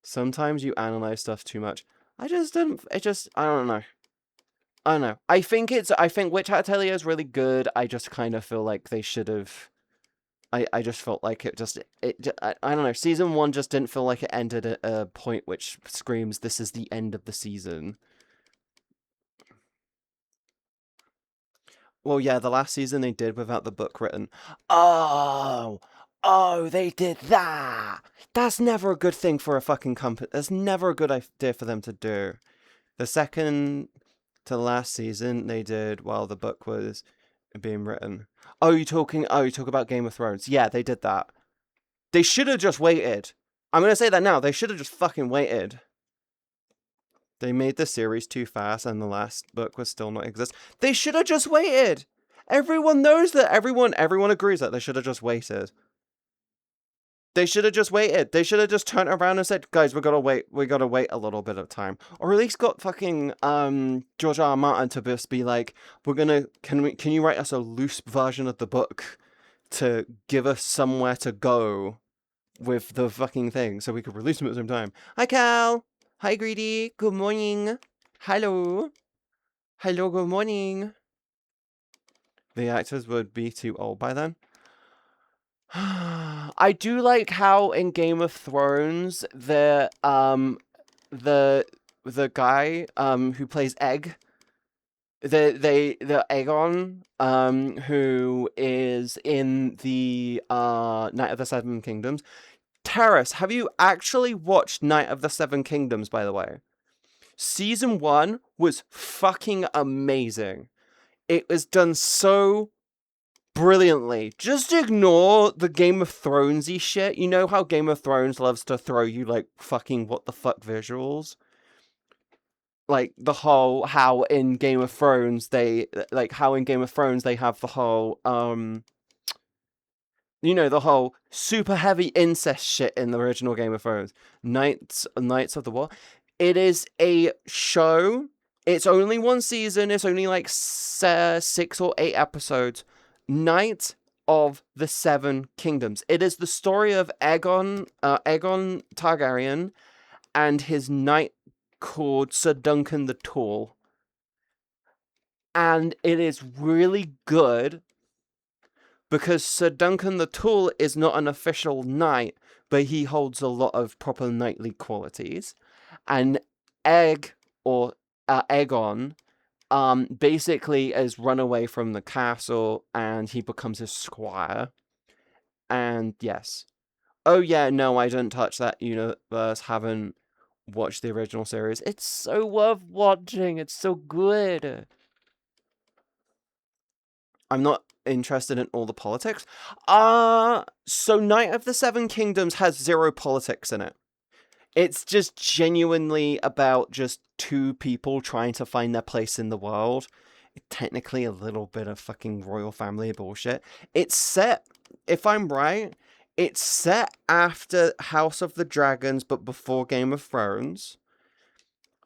Sometimes you analyze stuff too much. I don't know. I think Witch Hat Atelier is really good. I just kind of feel like they should have. I just felt like I don't know. Season 1 just didn't feel like it ended at a point which screams this is the end of the season. Well, yeah, the last season they did without the book written. Oh, they did that. That's never a good thing for a fucking company. That's never a good idea for them to do. The second to last season they did while the book was being written. Oh, you talk about Game of Thrones. Yeah, they did that. They should have just waited. I'm going to say that now. They should have just fucking waited. They made the series too fast and the last book was still not exist. They should have just waited. Everyone knows that. Everyone agrees that they should have just waited. They should have just waited. They should have just turned around and said, guys, we gotta wait a little bit of time. Or at least got fucking George R. R. Martin to just be like, can you write us a loose version of the book to give us somewhere to go with the fucking thing so we could release them at the same time. Hi Cal! Hi Greedy! Good morning! Hello! Hello, good morning! The actors would be too old by then. I do like how in Game of Thrones the guy who plays Egg, the Aegon who is in the Night of the Seven Kingdoms. Terrace, have you actually watched Night of the Seven Kingdoms, by the way? Season 1 was fucking amazing. It was done so brilliantly. Just ignore the Game of Thronesy shit. You know how Game of Thrones loves to throw you like fucking what the fuck visuals? Like the whole how in Game of Thrones they have the whole you know, the whole super heavy incest shit in the original Game of Thrones. Knights of the War. It is a show. It's only 1 season. It's only like 6 or 8 episodes. Night of the Seven Kingdoms. It is the story of Aegon Targaryen and his knight called Sir Duncan the Tall. And it is really good because Sir Duncan the Tall is not an official knight, but he holds a lot of proper knightly qualities. And Aegon basically has run away from the castle and he becomes a squire. And yes. Oh yeah, no, I didn't touch that universe, haven't watched the original series. It's so worth watching, it's so good. I'm not interested in all the politics. So Night of the Seven Kingdoms has 0 politics in it. It's just genuinely about just 2 people trying to find their place in the world. Technically a little bit of fucking royal family bullshit. It's set, if I'm right, it's set after House of the Dragons, but before Game of Thrones.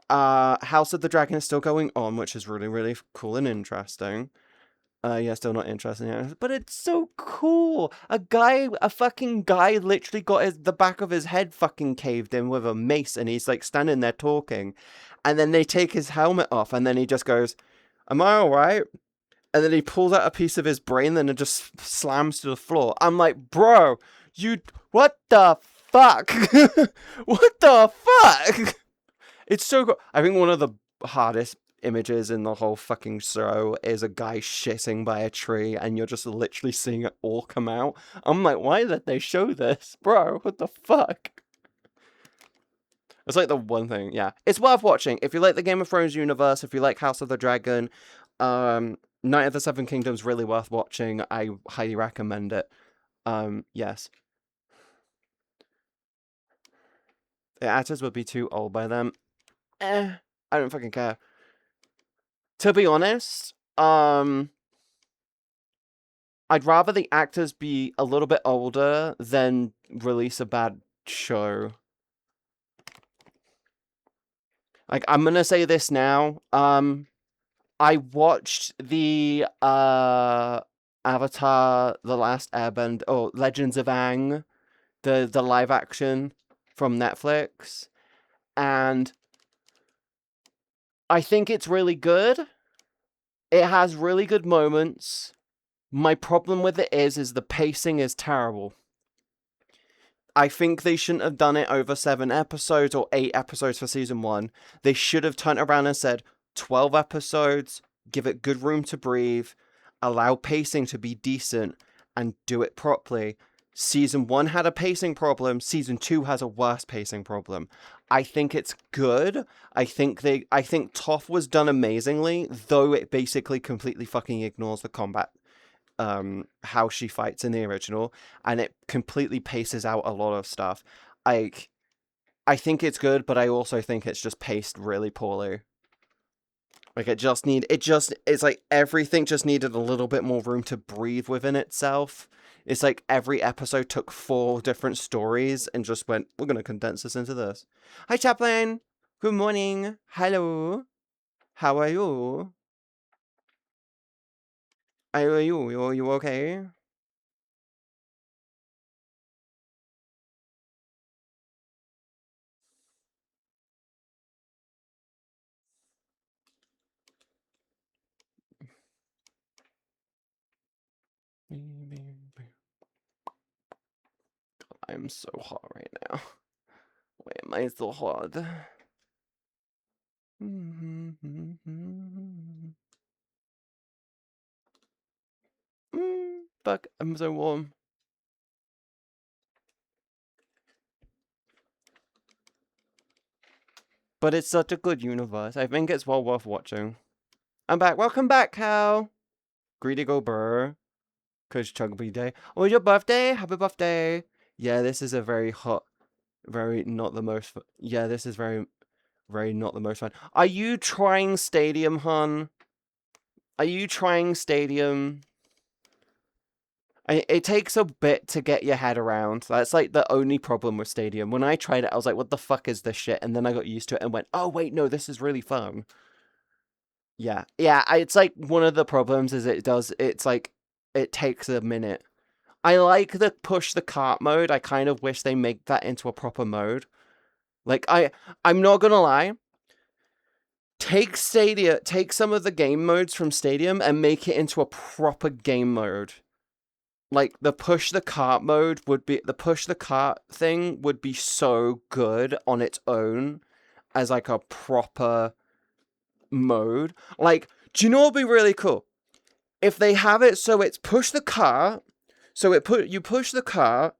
House of the Dragon is still going on, which is really, really cool and interesting. Yeah, still not interested in it, but it's so cool. A fucking guy literally got the back of his head fucking caved in with a mace, and he's like standing there talking, and then they take his helmet off, and then he just goes, "Am I alright?" And then he pulls out a piece of his brain, and it just slams to the floor. I'm like, bro, what the fuck? What the fuck? It's so cool. I think one of the hardest images in the whole fucking show is a guy shitting by a tree, and you're just literally seeing it all come out. I'm like, why did they show this? Bro, what the fuck? It's like the one thing, yeah. It's worth watching. If you like the Game of Thrones universe, if you like House of the Dragon, Night of the Seven Kingdoms, really worth watching. I highly recommend it. Yes. The actors would be too old by then. I don't fucking care. To be honest, I'd rather the actors be a little bit older than release a bad show. Like, I'm gonna say this now. I watched the Avatar: The Last Airbender, or Legends of Aang, the live action from Netflix, and I think it's really good. It has really good moments. My problem with it is the pacing is terrible. I think they shouldn't have done it over 7 episodes or 8 episodes for season 1. They should have turned around and said 12 episodes, give it good room to breathe, allow pacing to be decent, and do it properly. Season 1 had a pacing problem, season 2 has a worse pacing problem. I think it's good. I think Toph was done amazingly, though it basically completely fucking ignores the combat, how she fights in the original, and it completely paces out a lot of stuff. I think it's good, but I also think it's just paced really poorly. Like, it's like everything just needed a little bit more room to breathe within itself. It's like every episode took 4 different stories and just went, we're gonna condense this into this. Hi, Chaplain! Good morning! Hello! How are you? How are you? Are you okay? I'm so hot right now. Why am I so hot? Fuck, I'm so warm. But it's such a good universe. I think it's well worth watching. I'm back. Welcome back, Cal. Greedy go burr. Cause Chugby Day. Oh, your birthday? Happy birthday. Yeah, this is a very hot, very not the most yeah, this is very, very not the most fun. Are you trying Stadium, hun? Are you trying Stadium? It takes a bit to get your head around. That's like the only problem with Stadium. When I tried it, I was like, what the fuck is this shit? And then I got used to it and went, oh wait, no, this is really fun. Yeah. Yeah, it's like one of the problems is it's like, it takes a minute. I like the push the cart mode. I kind of wish they make that into a proper mode. Like, I'm not gonna lie. Take some of the game modes from Stadium and make it into a proper game mode. Like, the push the cart thing would be so good on its own as like a proper mode. Like, do you know what would be really cool? If they have it so it's push the cart, so you push the cart,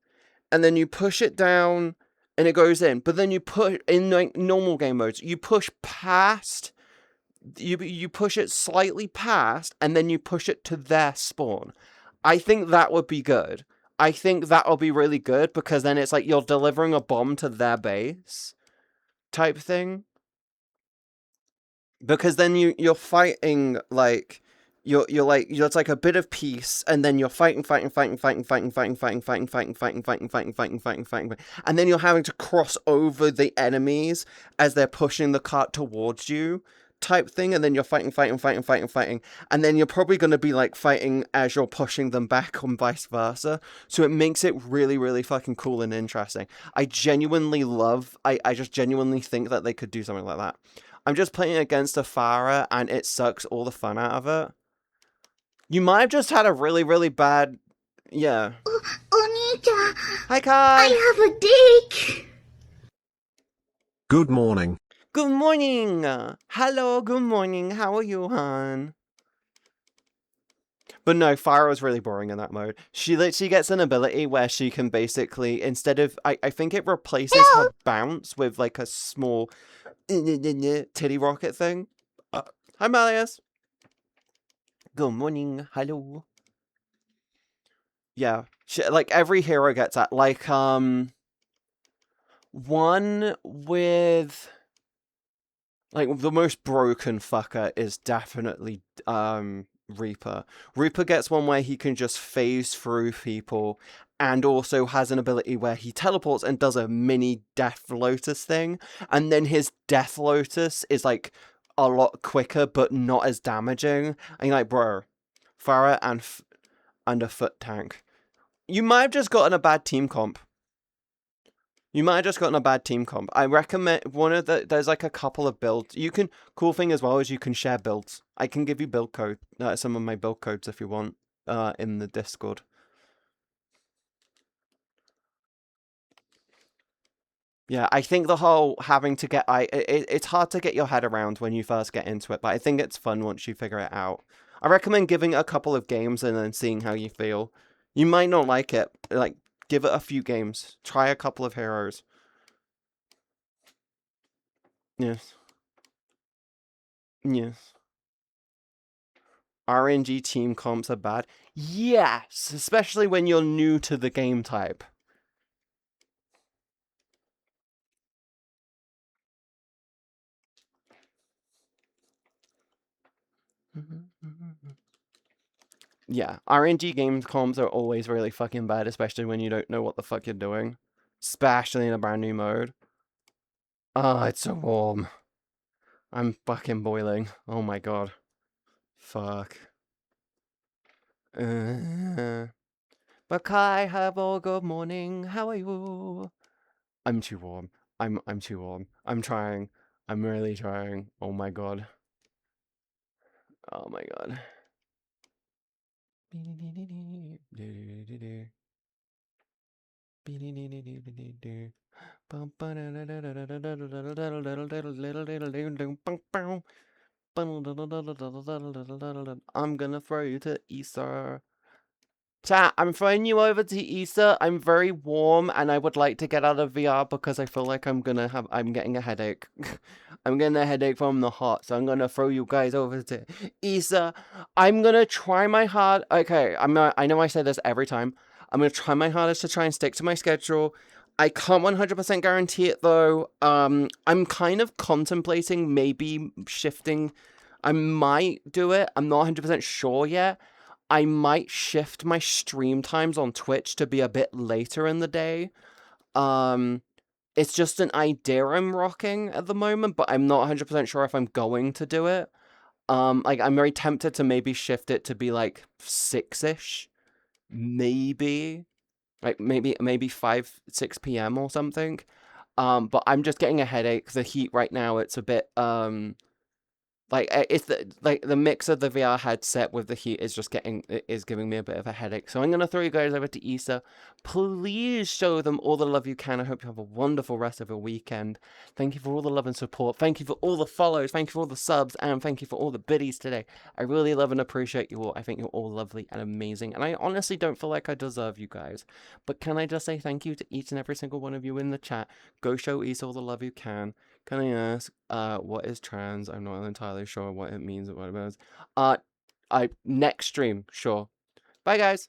and then you push it down, and it goes in. But then you put in like normal game modes, you push past, you push it slightly past, and then you push it to their spawn. I think that would be good. I think that'll be really good because then it's like you're delivering a bomb to their base type thing. Because then you're fighting like it's like a bit of peace, and then you're fighting, and then you're having to cross over the enemies as they're pushing the cart towards you, type thing, and then you're fighting, and then you're probably going to be like fighting as you're pushing them back, and vice versa. So it makes it really, really fucking cool and interesting. I just genuinely think that they could do something like that. I'm just playing against a Farah, and it sucks all the fun out of it. You might have just had a really, really bad... Yeah. Onika, Hi, Kai! I have a dick! Good morning. Good morning! Hello, good morning. How are you, hon? But no, Farah was really boring in that mode. She gets an ability where she can basically, instead of... I think it replaces her bounce with like a small... titty rocket thing. Hi, Malias. Good morning. Hello. Yeah, like every hero gets that. Like one with like the most broken fucker is definitely Reaper. Reaper gets one where he can just phase through people, and also has an ability where he teleports and does a mini Death Lotus thing, and then his Death Lotus is like a lot quicker but not as damaging. And you're like, bro, Farah and a foot tank. You might have just gotten a bad team comp. I recommend there's like a couple of builds. Cool thing as well is you can share builds. I can give you build code, some of my build codes if you want, in the Discord. Yeah, I think the whole having to get it's hard to get your head around when you first get into it, but I think it's fun once you figure it out. I recommend giving it a couple of games and then seeing how you feel. You might not like it. Like, give it a few games. Try a couple of heroes. Yes. Yes. RNG team comps are bad. Yes, especially when you're new to the game type. Yeah, RNG game comps are always really fucking bad, especially when you don't know what the fuck you're doing. Especially in a brand new mode. Oh, it's so warm. I'm fucking boiling. Oh my god. Fuck. But Kai, hello, good morning. How are you? I'm too warm. I'm too warm. I'm trying. I'm really trying. Oh my god. Oh my god. I'm gonna throw you to Easter. Chat, I'm throwing you over to Easter. I'm very warm and I would like to get out of VR because I feel like I'm getting a headache. I'm getting a headache from the hot, so I'm gonna throw you guys over to Easter. I'm gonna try my hard. Okay, I know I say this every time. I'm gonna try my hardest to try and stick to my schedule. I can't 100% guarantee it though. I'm kind of contemplating maybe shifting. I might do it. I'm not 100% sure yet. I might shift my stream times on Twitch to be a bit later in the day. It's just an idea I'm rocking at the moment, but I'm not 100% sure if I'm going to do it. Like, I'm very tempted to maybe shift it to be, like, 6-ish. Maybe. Like, maybe 6 p.m. or something. But I'm just getting a headache. The heat right now, it's a bit, Like it's the mix of the VR headset with the heat is just giving me a bit of a headache. So I'm gonna throw you guys over to Issa. Please show them all the love you can. I hope you have a wonderful rest of your weekend. Thank you for all the love and support. Thank you for all the follows. Thank you for all the subs, and thank you for all the biddies today. I really love and appreciate you all. I think you're all lovely and amazing, and I honestly don't feel like I deserve you guys. But can I just say thank you to each and every single one of you in the chat? Go show Issa all the love you can. Can I ask, what is trans? I'm not entirely sure what it means or what it means. Next stream, sure. Bye, guys.